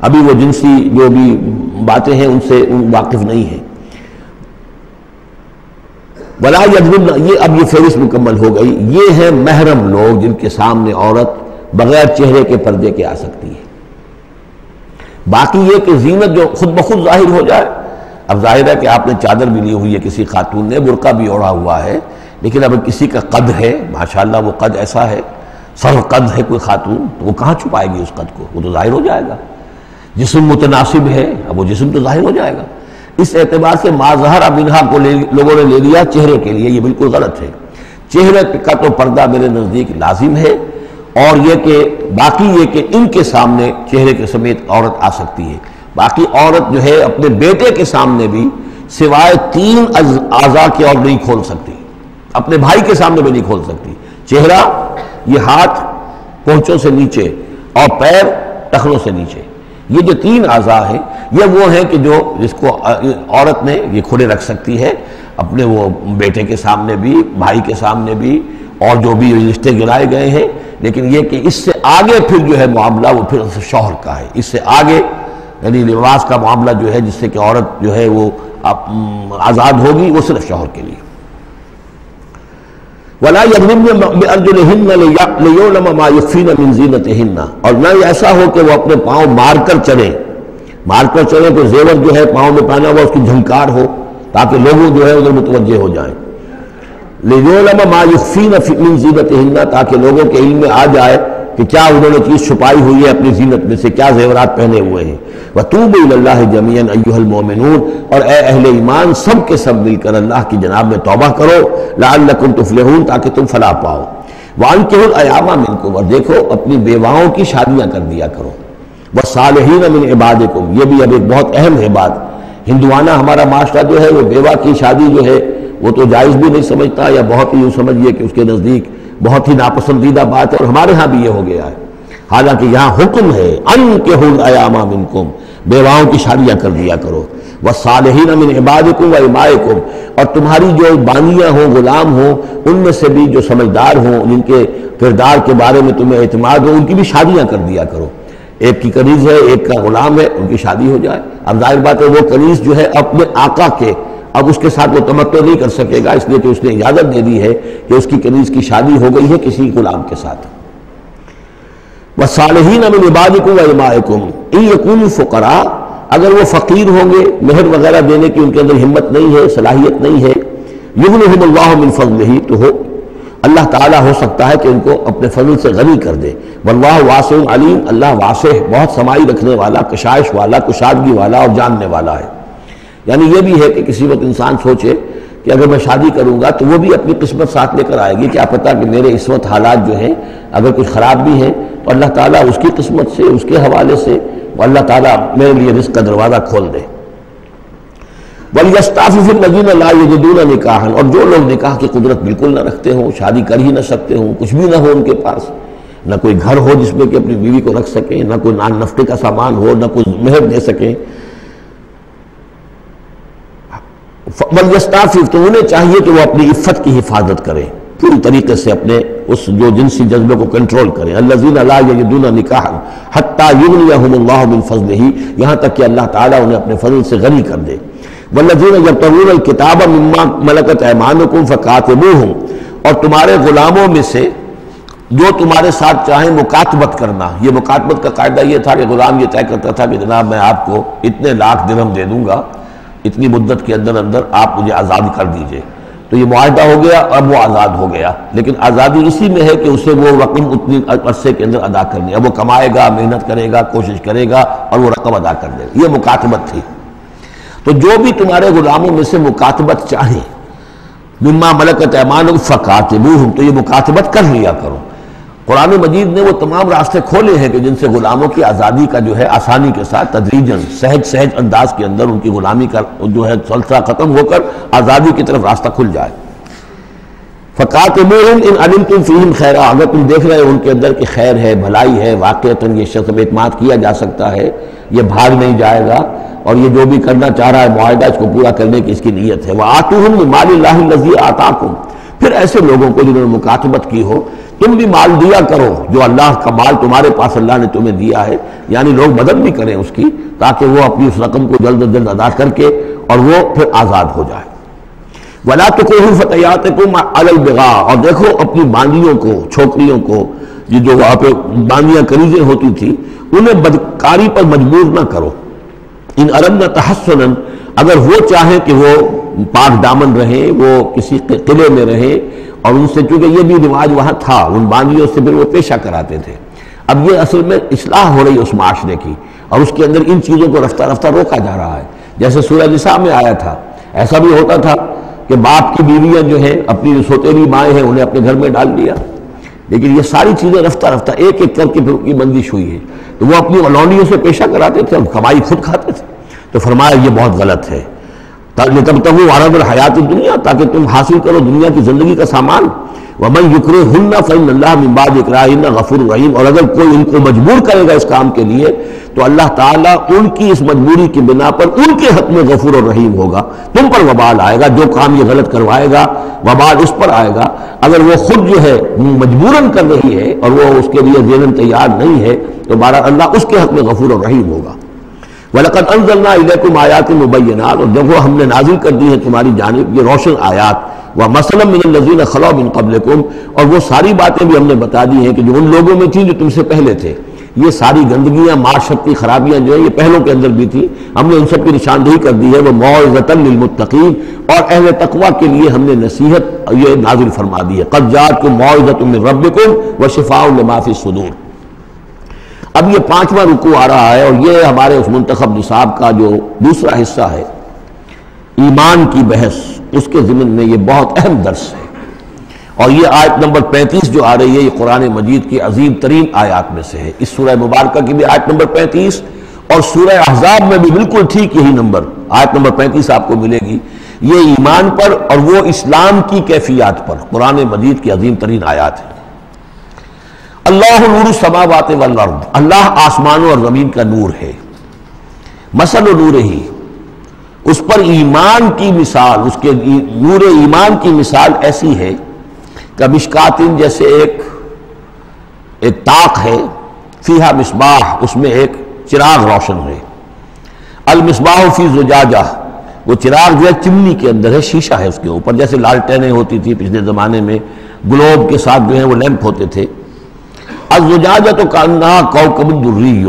ابھی وہ جنسی جو بھی باتیں ہیں ان سے واقف نہیں ہیں۔ ولا یضربن، یہ اب یہ فہرست مکمل ہو گئی، یہ ہیں محرم لوگ جن کے سامنے عورت بغیر چہرے کے پردے کے آ سکتی ہے۔ باقی یہ کہ زینت جو خود بخود ظاہر ہو جائے، اب ظاہر ہے کہ آپ نے چادر بھی لی ہوئی ہے، کسی خاتون نے برقع بھی اوڑھا ہوا ہے، لیکن اب کسی کا قد ہے، ماشاءاللہ وہ قد ایسا ہے، سر قد ہے کوئی خاتون، تو وہ کہاں چھپائے گی اس قد کو؟ وہ تو ظاہر ہو جائے گا۔ جسم متناسب ہے، اب وہ جسم تو ظاہر ہو جائے گا۔ اس اعتبار سے ما ظہر منہا کو لوگوں نے لے لیا چہرے کے لیے، یہ بالکل غلط ہے۔ چہرے کا تو پردہ میرے نزدیک لازم ہے، اور یہ کہ باقی یہ کہ ان کے سامنے چہرے کے سمیت عورت آ سکتی ہے۔ باقی عورت جو ہے اپنے بیٹے کے سامنے بھی سوائے 3 اعضاء کے اور نہیں کھول سکتی، اپنے بھائی کے سامنے بھی نہیں کھول سکتی۔ چہرہ، یہ ہاتھ پونچوں سے نیچے، اور پیر ٹخنوں سے نیچے، یہ جو 3 اعضاء ہیں یہ وہ ہیں کہ جو جس کو عورت نے یہ کھلے رکھ سکتی ہے، اپنے وہ بیٹے کے سامنے بھی، بھائی کے سامنے بھی، اور جو بھی رشتے گرائے گئے ہیں۔ لیکن یہ کہ اس سے آگے پھر جو ہے معاملہ وہ پھر شوہر کا ہے، اس سے آگے یعنی لباس کا معاملہ جو ہے جس سے کہ عورت جو ہے وہ آزاد ہوگی، وہ صرف شوہر کے لیے۔ وَلَا يَضْرِبْنَ بِأَرْجُلِهِنَّ لِيُعْلَمَ مَا يُخْفِينَ مِنْ زِينَتِهِنَّ، اور نہ ایسا ہو کہ وہ اپنے پاؤں مار کر چلیں تو زیور جو ہے پاؤں میں پہنا ہوا اس کی جھنکار ہو، تاکہ لوگوں جو ہے ادھر متوجہ ہو جائیں۔ لِيُعْلَمَ مَا يُخْفِينَ مِنْ زِينَتِهِنَّ، تاکہ لوگوں کے علم میں آ جائے کہ کیا انہوں نے چیز چھپائی ہوئی ہے اپنی زینت میں سے، کیا زیورات پہنے ہوئے ہیں۔ وَتُوبُوا إِلَى اللَّهِ جَمِيعًا أَيُّهَا الْمُؤْمِنُونَ، اور اے اہل ایمان سب کے سب مل کر اللہ کی جناب میں توبہ کرو، لَعَلَّكُمْ تُفْلِحُونَ، تاکہ تم فلاح پاؤ۔ وَأَنكِحُوا الْأَيَامَ مِنكُمْ، اور دیکھو اپنی بیواؤں کی شادیاں کر دیا کرو۔ وَالصَّالِحِينَ مِنْ عِبَادِكُمْ، یہ بھی اب ایک بہت اہم ہے بات۔ ہندوانہ ہمارا معاشرہ جو ہے وہ بیوہ کی شادی جو ہے وہ تو جائز بھی نہیں سمجھتا، یا بہت ہی یوں سمجھیے کہ اس کے نزدیک بہت ہی ناپسندیدہ بات ہے، اور ہمارے ہاں بھی یہ ہو گیا ہے۔ حالانکہ یہاں حکم ہے انکحوا الایام منکم، بیواؤں کی شادیاں کر دیا کرو۔ والصالحین من عبادکم و امائکم، اور تمہاری جو بانیاں ہوں، غلام ہوں، ان میں سے بھی جو سمجھدار ہوں، جن کے کردار کے بارے میں تمہیں اعتماد ہو، ان کی بھی شادیاں کر دیا کرو۔ ایک کی کنیز ہے، ایک کا غلام ہے، ان کی شادی ہو جائے۔ اب ظاہر بات ہے وہ کنیز جو ہے اپنے آقا کے، اب اس کے ساتھ وہ تمتع نہیں کر سکے گا، اس لیے کہ اس نے اجازت دے دی ہے کہ اس کی کنیز کی شادی ہو گئی ہے کسی غلام کے ساتھ۔ وَالصَّالِحِينَ مِنْ عِبَادِكُمْ وَإِمَائِكُمْ إِنْ يَكُونُوا فُقَرَاءَ، اگر وہ فقیر ہوں گے، مہر وغیرہ دینے کی ان کے اندر ہمت نہیں ہے، صلاحیت نہیں ہے، يُغْنِهِمُ اللَّهُ مِنْ فَضْلِهِ، تو اللہ تعالیٰ ہو سکتا ہے کہ ان کو اپنے فضل سے غنی کر دے۔ وَاللَّهُ وَاسِعٌ عَلِيمٌ، اللہ واسع، بہت سمائی رکھنے والا، کشائش والا، کشادگی والا اور جاننے والا ہے۔ یعنی یہ بھی ہے کہ کسی وقت انسان سوچے کہ اگر میں شادی کروں گا تو وہ بھی اپنی قسمت ساتھ لے کر آئے گی. کیا پتہ کہ میرے اس وقت حالات جو ہیں اگر کچھ خراب بھی ہیں تو اللہ تعالیٰ اس کی قسمت سے اس کے حوالے سے اللہ تعالیٰ میرے لیے رزق کا دروازہ کھول دے. وَلْيَسْتَعْفِفِ الَّذِينَ لَا يَجِدُونَ نِكَاحًا، اور جو لوگ نکاح کی قدرت بالکل نہ رکھتے ہوں، شادی کر ہی نہ سکتے ہوں، کچھ بھی نہ ہو ان کے پاس، نہ کوئی گھر ہو جس میں کہ اپنی بیوی کو رکھ سکیں، نہ کوئی نان نفقے کا سامان ہو، نہ کوئی مہر دے سکیں. وَلْيَسْتَعْفِفْ، تو انہیں چاہیے کہ وہ اپنی عفت کی حفاظت کریں، پوری طریقے سے اپنے اس جو جنسی جذبے کو کنٹرول کریں. الَّذِينَ لَا يَجِدُونَ نِكَاحًا حَتَّى يُغْنِيَهُمُ اللَّهُ مِنْ فَضْلِهِ، یہاں تک کہ اللہ تعالیٰ انہیں اپنے فضل سے غنی کر دے. وَالَّذِينَ يَبْتَغُونَ الْكِتَابَ مِمَّا مَلَكَتْ أَيْمَانُكُمْ فَكَاتِبُوهُمْ، اور تمہارے غلاموں میں سے جو تمہارے ساتھ چاہیں مکاتبت کرنا. یہ مکاتبت کا قاعدہ یہ تھا کہ غلام یہ طے کرتا تھا کہ جناب میں آپ کو اتنے لاکھ درہم دے دوں گا، اتنی مدت کے اندر اندر آپ مجھے آزاد کر دیجئے. تو یہ معاہدہ ہو گیا، اب وہ آزاد ہو گیا. لیکن آزادی اسی میں ہے کہ اسے وہ رقم اتنی عرصے کے اندر ادا کرنی ہے. اب وہ کمائے گا، محنت کرے گا، کوشش کرے گا اور وہ رقم ادا کر دے گا. یہ مکاتبت تھی. تو جو بھی تمہارے غلاموں میں سے مکاتبت چاہیں، مما ملکت ایمانکم فکاتبوہم، تو یہ مکاتبت کر لیا کرو. قرآن مجید نے وہ تمام راستے کھولے ہیں کہ جن سے غلاموں کی آزادی کا جو ہے آسانی کے ساتھ تدریجاً سہج انداز کے اندر ان کی غلامی کا جو ہے سلسلہ ختم ہو کر آزادی کی طرف راستہ کھل جائے. فَقَاتِلُوهُمْ إِنْ عَلِمْتُمْ فِيهِمْ خَيْرًا، اگر تم دیکھ رہے ہو ان کے اندر کہ خیر ہے، بھلائی ہے، واقعتاً یہ شخص پہ اعتماد کیا جا سکتا ہے، یہ بھاگ نہیں جائے گا اور یہ جو بھی کرنا چاہ رہا ہے معاہدہ اس کو پورا کرنے کی اس کی نیت ہے. وَآتُوهُمْ مِنْ مَالِ اللَّهِ الَّذِي آتَاكُمْ، پھر ایسے لوگوں کو جنہوں نے مکاتبت کی ہو تم بھی مال دیا کرو جو اللہ کا مال تمہارے پاس اللہ نے تمہیں دیا ہے. یعنی لوگ مدد بھی کریں اس کی تاکہ وہ اپنی اس رقم کو جلد از جلد ادا کر کے اور وہ پھر آزاد ہو جائے. وَلَا تُكْرِهُ فَتَيَاتِكُمْ عَلَى الْبِغَاءِ، اور دیکھو اپنی باندیوں کو، چھوکریوں کو، یہ جو وہاں پہ باندیاں کنیزیں ہوتی تھی انہیں بدکاری پر مجبور نہ کرو. ان اردنا تحسنا، اگر وہ چاہیں کہ وہ پاک دامن رہیں، وہ کسی قلعے میں رہیں، اور ان سے چونکہ یہ بھی رواج وہاں تھا، ان باندیوں سے پھر وہ پیشہ کراتے تھے. اب یہ اصل میں اصلاح ہو رہی ہے اس معاشرے کی، اور اس کے اندر ان چیزوں کو رفتہ رفتہ روکا جا رہا ہے. جیسے سورہ نساء میں آیا تھا، ایسا بھی ہوتا تھا کہ باپ کی بیویاں جو ہیں اپنی جو سوتیلی مائیں ہیں انہیں اپنے گھر میں ڈال دیا. لیکن یہ ساری چیزیں رفتہ رفتہ ایک ایک کر کے پھر کی بندش ہوئی ہے. تو وہ اپنی اولونیوں سے پیشہ کراتے تھے اور کمائی خود کھاتے تھے. تو فرمایا یہ بہت غلط ہے. لِتَبْتَغُوا عَرَضَ الْحَيَاةِ الدُّنْيَا، تاکہ تم حاصل کرو دنیا کی زندگی کا سامان. وَمَنْ يُكْرِهُنَّ فَإِنَّ اللَّهَ مِنْ بَعْدِ إِكْرَاهِهِنَّ غَفُورٌ رَحِيمٌ، اور اگر کوئی ان کو مجبور کرے گا اس کام کے لیے تو اللہ تعالیٰ ان کی اس مجبوری کی بنا پر ان کے حق میں غفور اور رحیم ہوگا. تم پر وبال آئے گا، جو کام یہ غلط کروائے گا وبال اس پر آئے گا. اگر وہ خود جو ہے مجبوراً کر رہی ہے اور وہ اس کے لیے ذہناً تیار نہیں ہے تو بہرحال اللہ اس کے حق میں غفور اور رحیم ہوگا. وَلَقَدْ أَنزَلْنَا إِلَيْكُمْ آيَاتٍ مُبَيِّنَاتٍ، اور دیکھو ہم نے نازل کر دی ہے تمہاری جانب یہ روشن آیات. وَمَثَلًا مِّنَ الَّذِينَ خَلَوْا مِن قَبْلِكُمْ، اور وہ ساری باتیں بھی ہم نے بتا دی ہیں کہ جو ان لوگوں میں تھیں جو تم سے پہلے تھے. یہ ساری گندگیاں، معاشرت کی خرابیاں جو ہیں یہ پہلوں کے اندر بھی تھی، ہم نے ان سب کی نشاندہی کر دی ہے. وہ موعظۃ للمتقین، اور اہل تقویٰ کے لیے ہم نے نصیحت یہ نازل فرما دی ہے. قد جاءتکم موعظۃ من ربکم وشفاء لما فی الصدور. اب یہ 5واں رکوع آ رہا ہے اور یہ ہمارے اس منتخب نصاب کا جو دوسرا حصہ ہے ایمان کی بحث، اس کے ضمن میں یہ بہت اہم درس ہے. اور یہ آیت نمبر 35 جو آ رہی ہے یہ قرآن مجید کی عظیم ترین آیات میں سے ہے. اس سورہ مبارکہ کی بھی آیت نمبر 35 اور سورہ احزاب میں بھی بالکل ٹھیک یہی نمبر آیت نمبر 35 آپ کو ملے گی. یہ ایمان پر اور وہ اسلام کی کیفیات پر قرآن مجید کی عظیم ترین آیات ہیں. اللہ نور السماوات والارض، اللہ آسمانوں اور زمین کا نور ہے. مثل نور ہی، اس پر ایمان کی مثال، اس کے نور ایمان کی مثال ایسی ہے کہ مشکاتن، جیسے ایک طاق ہے، فیہا مصباح، اس میں ایک چراغ روشن ہے. المصباح فی زجاجہ، وہ چراغ جو ہے چمنی کے اندر ہے، شیشہ ہے اس کے اوپر، جیسے لالٹینیں ہوتی تھی پچھلے زمانے میں، گلوب کے ساتھ جو ہے وہ لیمپ ہوتے تھے. الزجاجہ تو کانہا کوکب دری،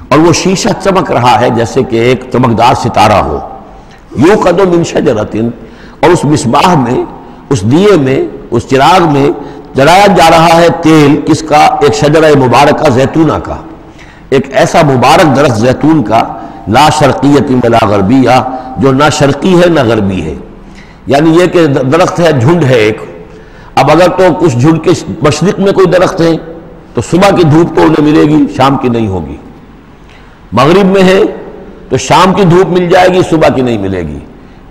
اور وہ شیشہ چمک رہا ہے جیسے کہ ایک چمکدار ستارہ ہو. یوقد من شجرۃ، اور اس مصباح میں، اس دیے میں، اس چراغ میں جلایا جا رہا ہے تیل، کس کا؟ ایک شجرہ مبارکہ زیتونہ کا، ایک ایسا مبارک درخت زیتون کا، لا شرقیۃ ولا غربیہ، جو نہ شرقی ہے نہ غربی ہے. یعنی یہ کہ درخت ہے، جھنڈ ہے ایک، اب اگر تو کچھ جھنڈ کے مشرق میں کوئی درخت ہے تو صبح کی دھوپ تو انہیں ملے گی، شام کی نہیں ہوگی، مغرب میں ہے تو شام کی دھوپ مل جائے گی، صبح کی نہیں ملے گی،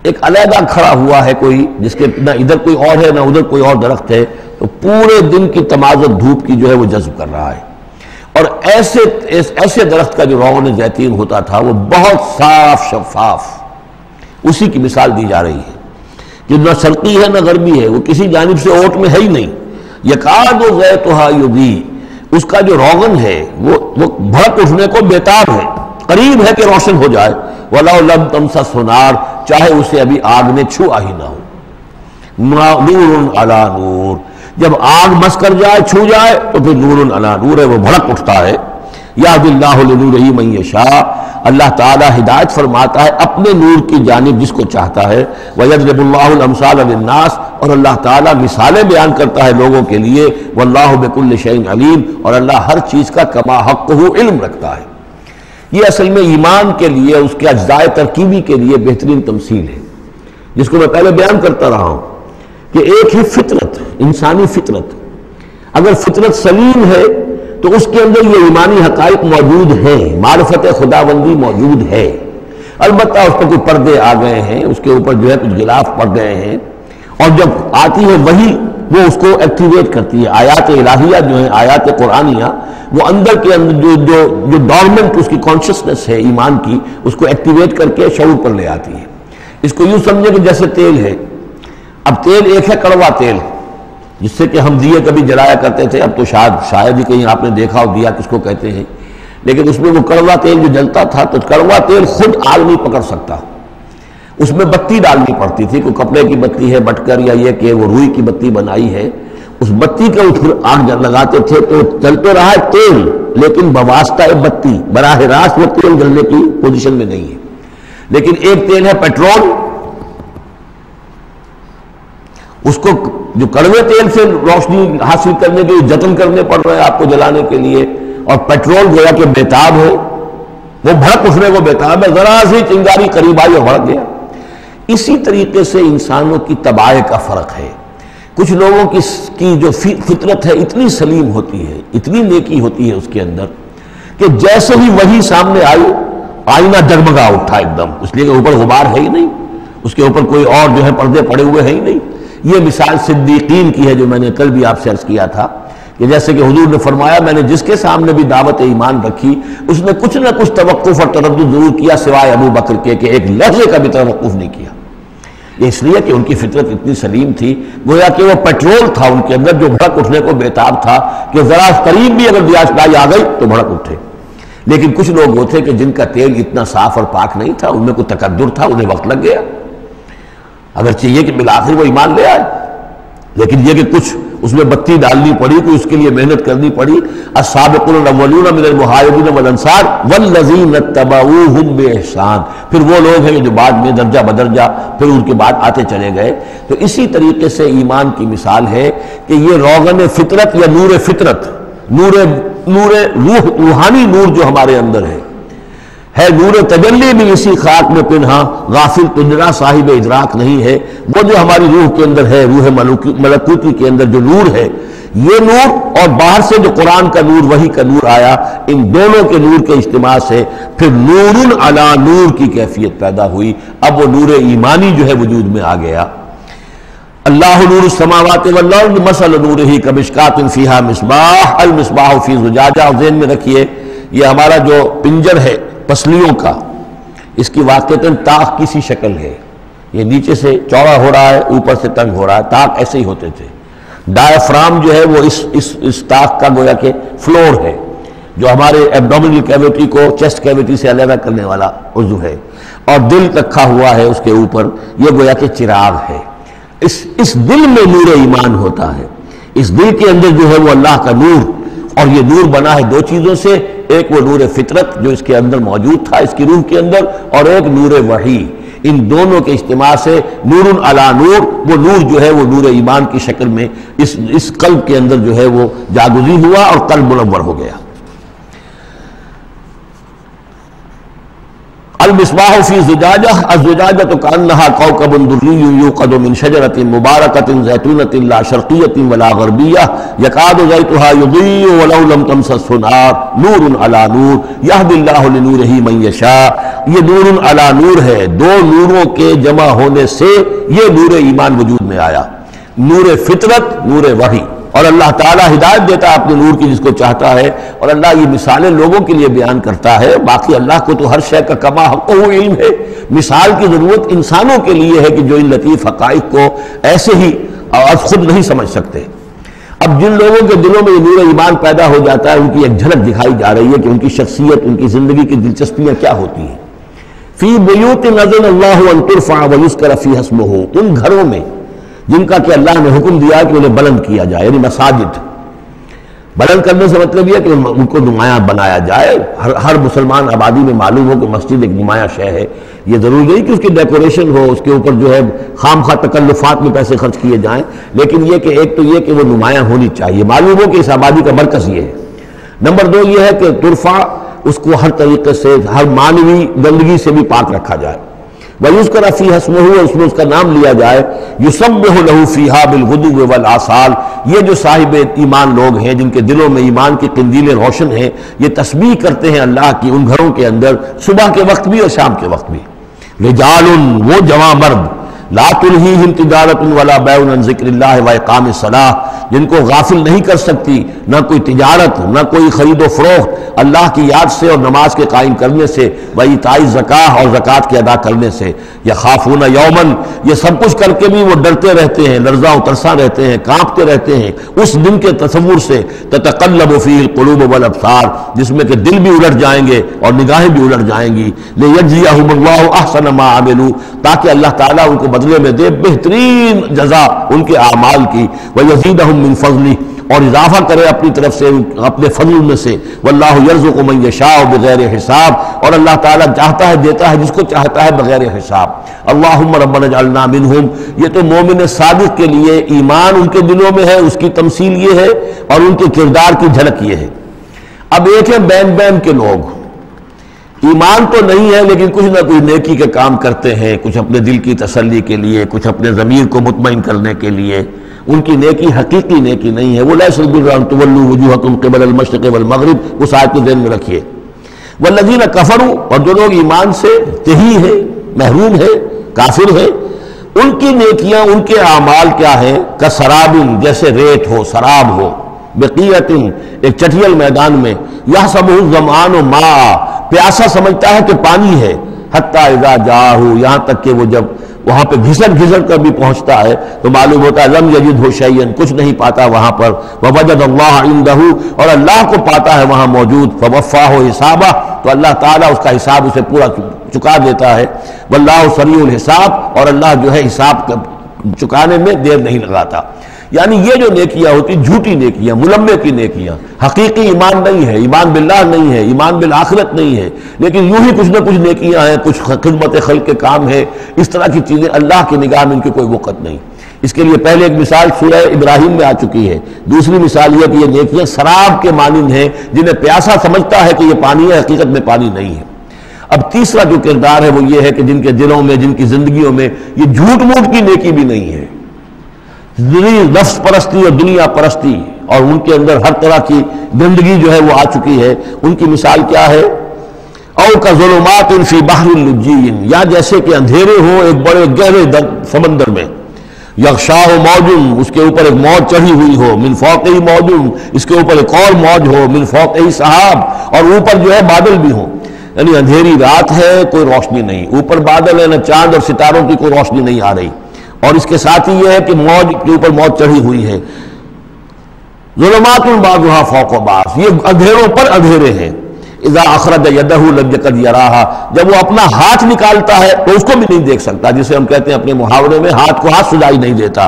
ایک علیحدہ کھڑا ہوا ہے کوئی جس کے نہ ادھر کوئی اور ہے نہ ادھر کوئی اور درخت ہے، تو پورے دن کی تمازت دھوپ کی جو ہے وہ جذب کر رہا ہے۔ اور ایسے درخت کا جو روغن زیتون ہوتا تھا وہ بہت صاف شفاف، اسی کی مثال دی جا رہی ہے کہ نہ شرقی ہے نہ غربی ہے، وہ کسی جانب سے اوٹ میں ہے ہی نہیں، یکاد زیتھا یضیء، اس کا جو روغن ہے وہ بھڑک اٹھنے کو بیتاب ہے، قریب ہے کہ روشن ہو جائے، وَلَوْ لَمْ تَمْسَسْهُ نَارٌ، چاہے اسے ابھی آگ نے چھوا ہی نہ ہو، نور علی نور، جب آگ مس کر جائے چھو جائے تو پھر نور علی نور ہے، وہ بھڑک اٹھتا ہے۔ یہدی اللہ لنورہ من یشاء، اللہ تعالیٰ ہدایت فرماتا ہے اپنے نور کی جانب جس کو چاہتا ہے، وَيَضْرِبُ اللَّهُ الْأَمْثَالَ لِلنَّاسِ، اور اللہ تعالیٰ مثالیں بیان کرتا ہے لوگوں کے لیے، وَاللَّهُ بِكُلِّ شَيْءٍ عَلِيمٌ، اور اللہ ہر چیز کا کما حقہ علم رکھتا ہے۔ یہ اصل میں ایمان کے لیے، اس کے اجزائے ترکیبی کے لیے بہترین تمثیل ہے، جس کو میں پہلے بیان کرتا رہا ہوں کہ ایک ہے فطرت، انسانی فطرت، اگر فطرت سلیم ہے تو اس کے اندر یہ ایمانی حقائق موجود ہیں، معرفت خداوندی موجود ہے، البتہ اس پر کوئی پردے آ گئے ہیں، اس کے اوپر جو ہے کچھ غلاف پڑ گئے ہیں، اور جب آتی ہے وحی وہ اس کو ایکٹیویٹ کرتی ہے، آیات الہیہ جو ہیں، آیات قرآنیہ، وہ اندر کے اندر جو ڈورمنٹ اس کی کانشسنس ہے ایمان کی، اس کو ایکٹیویٹ کر کے شعور پر لے آتی ہے۔ اس کو یوں سمجھے کہ جیسے تیل ہے، اب تیل ایک ہے کڑوا تیل، جس سے کہ ہم دیے کبھی جلایا کرتے تھے، اب تو شاید ہی کہیں آپ نے دیکھا ہو دیا کس کو کہتے ہیں، لیکن اس میں وہ کڑوا تیل جو جلتا تھا تو کڑوا تیل خود آگ نہیں پکڑ سکتا، اس میں بتی ڈالنی پڑتی تھی، کوئی کپڑے کی بتی ہے بٹکر، یا یہ کہ وہ روئی کی بتی بنائی ہے، اس بتی کے اوپر آگ لگاتے تھے تو چلتے رہا تیل، لیکن بواسطہ بتی، براہ راست وہ تیل جلنے کی پوزیشن میں نہیں ہے۔ لیکن ایک تیل ہے پیٹرول، اس کو جو کڑوے تیل سے روشنی حاصل کرنے کے لیے جتن کرنے پڑ رہے ہیں آپ کو جلانے کے لیے، اور پیٹرول گویا کہ بیتاب ہے، وہ بھڑک اٹھنے کو بیتاب ہے، ذرا سی چنگاری قریب آئی اور بھڑک گیا۔ اسی طریقے سے انسانوں کی طباع کا فرق ہے، کچھ لوگوں کی جو فطرت ہے اتنی سلیم ہوتی ہے، اتنی نیکی ہوتی ہے اس کے اندر کہ جیسے ہی وہی سامنے آئی آئینہ جگمگا اٹھا ایک دم، اس لیے کہ اوپر غبار ہے ہی نہیں، اس کے اوپر کوئی اور جو ہے پردے پڑے ہوئے ہیں ہی نہیں۔ یہ مثال صدیقین کی ہے جو میں نے کل بھی آپ سے عرض کیا تھا کہ جیسے کہ حضور نے فرمایا میں نے جس کے سامنے بھی دعوت ایمان رکھی اس نے کچھ نہ کچھ توقف اور تردد ضرور کیا سوائے ابو بکر کے، کہ ایک لحظے کا بھی توقف نہیں کیا۔ یہ اس لیے کہ ان کی فطرت اتنی سلیم تھی، گویا کہ وہ پیٹرول تھا ان کے اندر جو بھڑک اٹھنے کو بیتاب تھا کہ ذرا قریب بھی اگر دیاسدائی آ گئی تو بھڑک اٹھے۔ لیکن کچھ لوگ وہ تھے کہ جن کا تیل اتنا صاف اور پاک نہیں تھا، ان میں کوئی تکدر تھا، انہیں وقت لگ گیا، اگر چاہیے کہ بالآخر وہ ایمان لے آئے، لیکن یہ کہ کچھ اس میں بتی ڈالنی پڑی، کوئی اس کے لیے محنت کرنی پڑی۔ السابقون الاولون من المہاجرین والانصار والذین اتبعوہم بإحسان، پھر وہ لوگ ہیں جو بعد میں درجہ بدرجہ پھر ان کے بعد آتے چلے گئے۔ تو اسی طریقے سے ایمان کی مثال ہے کہ یہ روغن فطرت یا نور فطرت، نور روح، روحانی نور جو ہمارے اندر ہے نور تجلی بھی اسی خاک میں پنہاں، غافل تجرا صاحب ادراک نہیں ہے، وہ جو ہماری روح کے اندر ہے، روح ملکوتی کے اندر جو نور ہے، یہ نور اور باہر سے جو قرآن کا نور، وحی کا نور آیا، ان دونوں کے نور کے اجتماع سے پھر نور علی نور کی کیفیت پیدا ہوئی۔ اب وہ نور ایمانی جو ہے وجود میں آ گیا۔ اللہ نور السماوات والارض مثل نورہ کمشکاۃ فیہا مصباح المصباح فی زجاجہ، اور ذہن میں رکھیے یہ ہمارا جو پنجر ہے پسلیوں کا، اس کی واقعتاً تاق کی سی شکل ہے، یہ نیچے سے چوڑا ہو رہا ہے اوپر سے تنگ ہو رہا ہے، تاق ایسے ہی ہوتے تھے۔ ڈائفرام جو ہے وہ اس تاق کا گویا کہ فلور ہے جو ہمارے ایبڈومینل کیویٹی کو چیسٹ کیویٹی سے علیحدہ کرنے والا عضو ہے، اور دل رکھا ہوا ہے اس کے اوپر، یہ گویا کہ چراغ ہے۔ اس دل میں نور ایمان ہوتا ہے، اس دل کے اندر جو ہے وہ اللہ کا نور، اور یہ نور بنا ہے دو چیزوں سے، ایک وہ نور فطرت جو اس کے اندر موجود تھا اس کی روح کے اندر، اور ایک نور وحی۔ ان دونوں کے اجتماع سے نور علی نور، وہ نور جو ہے وہ نور ایمان کی شکل میں اس قلب کے اندر جو ہے وہ جاگزی ہوا اور قلب منور ہو گیا۔ المصباح فی زجاجہ الزجاجۃ کأنہا کوکب دری یوقد من شجرۃ مبارکۃ زیتونۃ لا شرقیۃ ولا غربیہ یکاد زیتها یضیء ولو لم تمسسہ نار نور علی نور یہدی اللہ لنورہ من یشاء. یہ نور علی نور ہے، دو نوروں کے جمع ہونے سے یہ نور ایمان وجود میں آیا، نور فطرت، نور وحی. اور اللہ تعالیٰ ہدایت دیتا ہے اپنے نور کی جس کو چاہتا ہے، اور اللہ یہ مثالیں لوگوں کے لیے بیان کرتا ہے. باقی اللہ کو تو ہر شے کا کما حق و علم ہے. مثال کی ضرورت انسانوں کے لیے ہے کہ جو ان لطیف حقائق کو ایسے ہی خود نہیں سمجھ سکتے. اب جن لوگوں کے دلوں میں یہ نور ایمان پیدا ہو جاتا ہے، ان کی ایک جھلک دکھائی جا رہی ہے کہ ان کی شخصیت، ان کی زندگی کی دلچسپیاں کیا ہوتی ہیں. فی بیوت اذن اللہ ان ترفع ویذکر فیہا اسمہ، ان گھروں میں جن کا کہ اللہ نے حکم دیا کہ انہیں بلند کیا جائے، یعنی مساجد. بلند کرنے سے مطلب یہ کہ ان کو نمایاں بنایا جائے. ہر مسلمان آبادی میں معلوم ہو کہ مسجد ایک نمایاں شے ہے. یہ ضروری نہیں کہ اس کی ڈیکوریشن ہو، اس کے اوپر جو ہے خام خواہ تکلفات میں پیسے خرچ کیے جائیں، لیکن یہ کہ ایک تو یہ کہ وہ نمایاں ہونی چاہیے، معلوم ہو کہ اس آبادی کا مرکز یہ ہے. نمبر دو یہ ہے کہ ترفع، اس کو ہر طریقے سے، ہر معنوی گندگی سے بھی پاک رکھا جائے. وَيُذْكَرَ فِيهَا اسْمُهُ، اور اس میں اس کا نام لیا جائے. يُسَبِّحُ لَهُ فِيهَا بِالْغُدُوِّ وَالْآصَالِ، یہ جو صاحب ایمان لوگ ہیں جن کے دلوں میں ایمان کی قندیلیں روشن ہیں، یہ تسبیح کرتے ہیں اللہ کی ان گھروں کے اندر، صبح کے وقت بھی اور شام کے وقت بھی. رجال، وہ جواں مرد، لا تلہیہم تجارت ولا بیع عن ذکر اللہ واقام الصلاۃ، جن کو غافل نہیں کر سکتی نہ کوئی تجارت، نہ کوئی خرید و فروخت اللہ کی یاد سے اور نماز کے قائم کرنے سے، وایتاء الزکاۃ، اور زکوٰۃ کے ادا کرنے سے. یخافون یومن، یہ سب کچھ کر کے بھی وہ ڈرتے رہتے ہیں، لرزاں و ترساں رہتے ہیں، کانپتے رہتے ہیں اس دن کے تصور سے. تتقلب فیہ القلوب والابصار، جس میں کہ دل بھی الٹ جائیں گے اور نگاہیں بھی الٹ جائیں گی. لیجزیہم اللہ احسن ما عملوا، تاکہ اللہ تعالیٰ ان کو بدلے میں دے بہترین جزا ان کے اعمال کی. وَيَزِيدَهُم مِّن فَضْلِهِ، اور اضافہ کرے اپنی طرف سے اپنے فضل میں سے. وَاللَّهُ يَرْزُقُ مَن يَشَاءُ بِغَيْرِ حساب، اور اللہ تعالیٰ چاہتا ہے دیتا ہے جس کو چاہتا ہے بغیر حساب. اللہم ربنا اجعلنا منہم، یہ تو مومن صادق کے لیے ایمان ان کے دلوں میں ہے، اس کی تمثیل یہ ہے، اور ان کے کردار کی جھلک یہ ہے. اب ایک ہے بین بین کے لوگ، ایمان تو نہیں ہے لیکن کچھ نہ کچھ نیکی کے کام کرتے ہیں، کچھ اپنے دل کی تسلی کے لیے، کچھ اپنے ضمیر کو مطمئن کرنے کے لیے. ان کی نیکی حقیقی نیکی نہیں ہے. وہ لیس البر ان تولوا وجوہکم قبل المشرق والمغرب، اس آیت کو ذہن میں رکھیے. والذین کفروا، اور جو لوگ ایمان سے تہی ہیں، محروم ہیں، کافر ہیں، ان کی نیکیاں، ان کے اعمال کیا ہیں؟ کسراب، جیسے ریت ہو، سراب ہو، بقیۃ، ایک چٹیل میدان میں، یحسبہ الظمآن ماء، پیاسا سمجھتا ہے کہ پانی ہے. حتیٰ اذا جاءہ، یہاں تک کہ وہ جب وہاں پہ گھسٹ کر بھی پہنچتا ہے تو معلوم ہوتا ہے لم یجدہ شیئا، کچھ نہیں پاتا وہاں پر. ووجد اللہ عندہ، اور اللہ کو پاتا ہے وہاں موجود. فوفاہ حسابہ، تو اللہ تعالیٰ اس کا حساب اسے پورا چکا دیتا ہے. واللہ سریع الحساب، اور اللہ جو ہے حساب چکانے میں دیر نہیں لگاتا. یعنی یہ جو نیکیاں ہوتی، جھوٹی نیکیاں، ملمے کی نیکیاں، حقیقی ایمان نہیں ہے، ایمان باللہ نہیں ہے، ایمان بالآخرت نہیں ہے، لیکن یوں ہی کچھ نہ کچھ نیکیاں ہیں، کچھ خدمت خلق کے کام ہے، اس طرح کی چیزیں اللہ کی نگاہ میں ان کی کوئی وقت نہیں. اس کے لیے پہلے ایک مثال سورہ ابراہیم میں آ چکی ہے. دوسری مثال یہ کہ یہ نیکیاں سراب کے مانند ہیں، جنہیں پیاسا سمجھتا ہے کہ یہ پانی ہے، حقیقت میں پانی نہیں ہے. اب تیسرا جو کردار ہے وہ یہ ہے کہ جن کے دلوں میں، جن کی زندگیوں میں یہ جھوٹ موٹ کی نیکی بھی نہیں ہے، نفس پرستی اور دنیا پرستی، اور ان کے اندر ہر طرح کی گندگی جو ہے وہ آ چکی ہے. ان کی مثال کیا ہے؟ او کظلمات فی بحر اللجی، یا جیسے کہ اندھیرے ہوں ایک بڑے گہرے سمندر میں. یغشاہ موج، اس کے اوپر ایک موج چڑھی ہوئی ہو. من فوقہ موج، اس کے اوپر ایک اور موج ہو. من فوقہ سحاب، اور اوپر جو ہے بادل بھی ہوں. یعنی اندھیری رات ہے، کوئی روشنی نہیں، اوپر بادل ہے، نہ چاند اور ستاروں کی کوئی روشنی نہیں آ رہی. اور اس کے ساتھ ہی یہ ہے کہ موج کے اوپر موج چڑھی ہوئی ہے. ظلمات بعضها فوق بعض، یہ اندھیروں پر اندھیرے ہیں. اذا اخرج یدہ لم یکد یراہا، جب وہ اپنا ہاتھ نکالتا ہے تو اس کو بھی نہیں دیکھ سکتا، جسے ہم کہتے ہیں اپنے محاورے میں ہاتھ کو ہاتھ سجائی نہیں دیتا.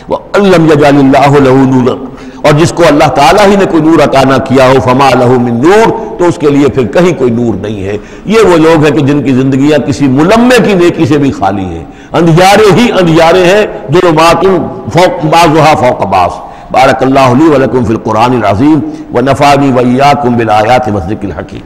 وَأَلَّمْ يَجْعَلِ اللَّهُ لَهُ نُورًا، اور جس کو اللہ تعالیٰ ہی نے کوئی نور عطا نہ کیا ہو، فَمَا لَهُ مِن نور، تو اس کے لیے پھر کہیں کوئی نور نہیں ہے. یہ وہ لوگ ہیں کہ جن کی زندگیاں کسی ملمے کی نیکی سے بھی خالی ہیں، اندھیارے ہی اندھیارے ہیں. ظلمات فوق بعضها فوق بعض. بارک اللہ لی ولکم فی القرآن العظیم ونفعنی وإیاکم بالآیات والذکر الحکیم.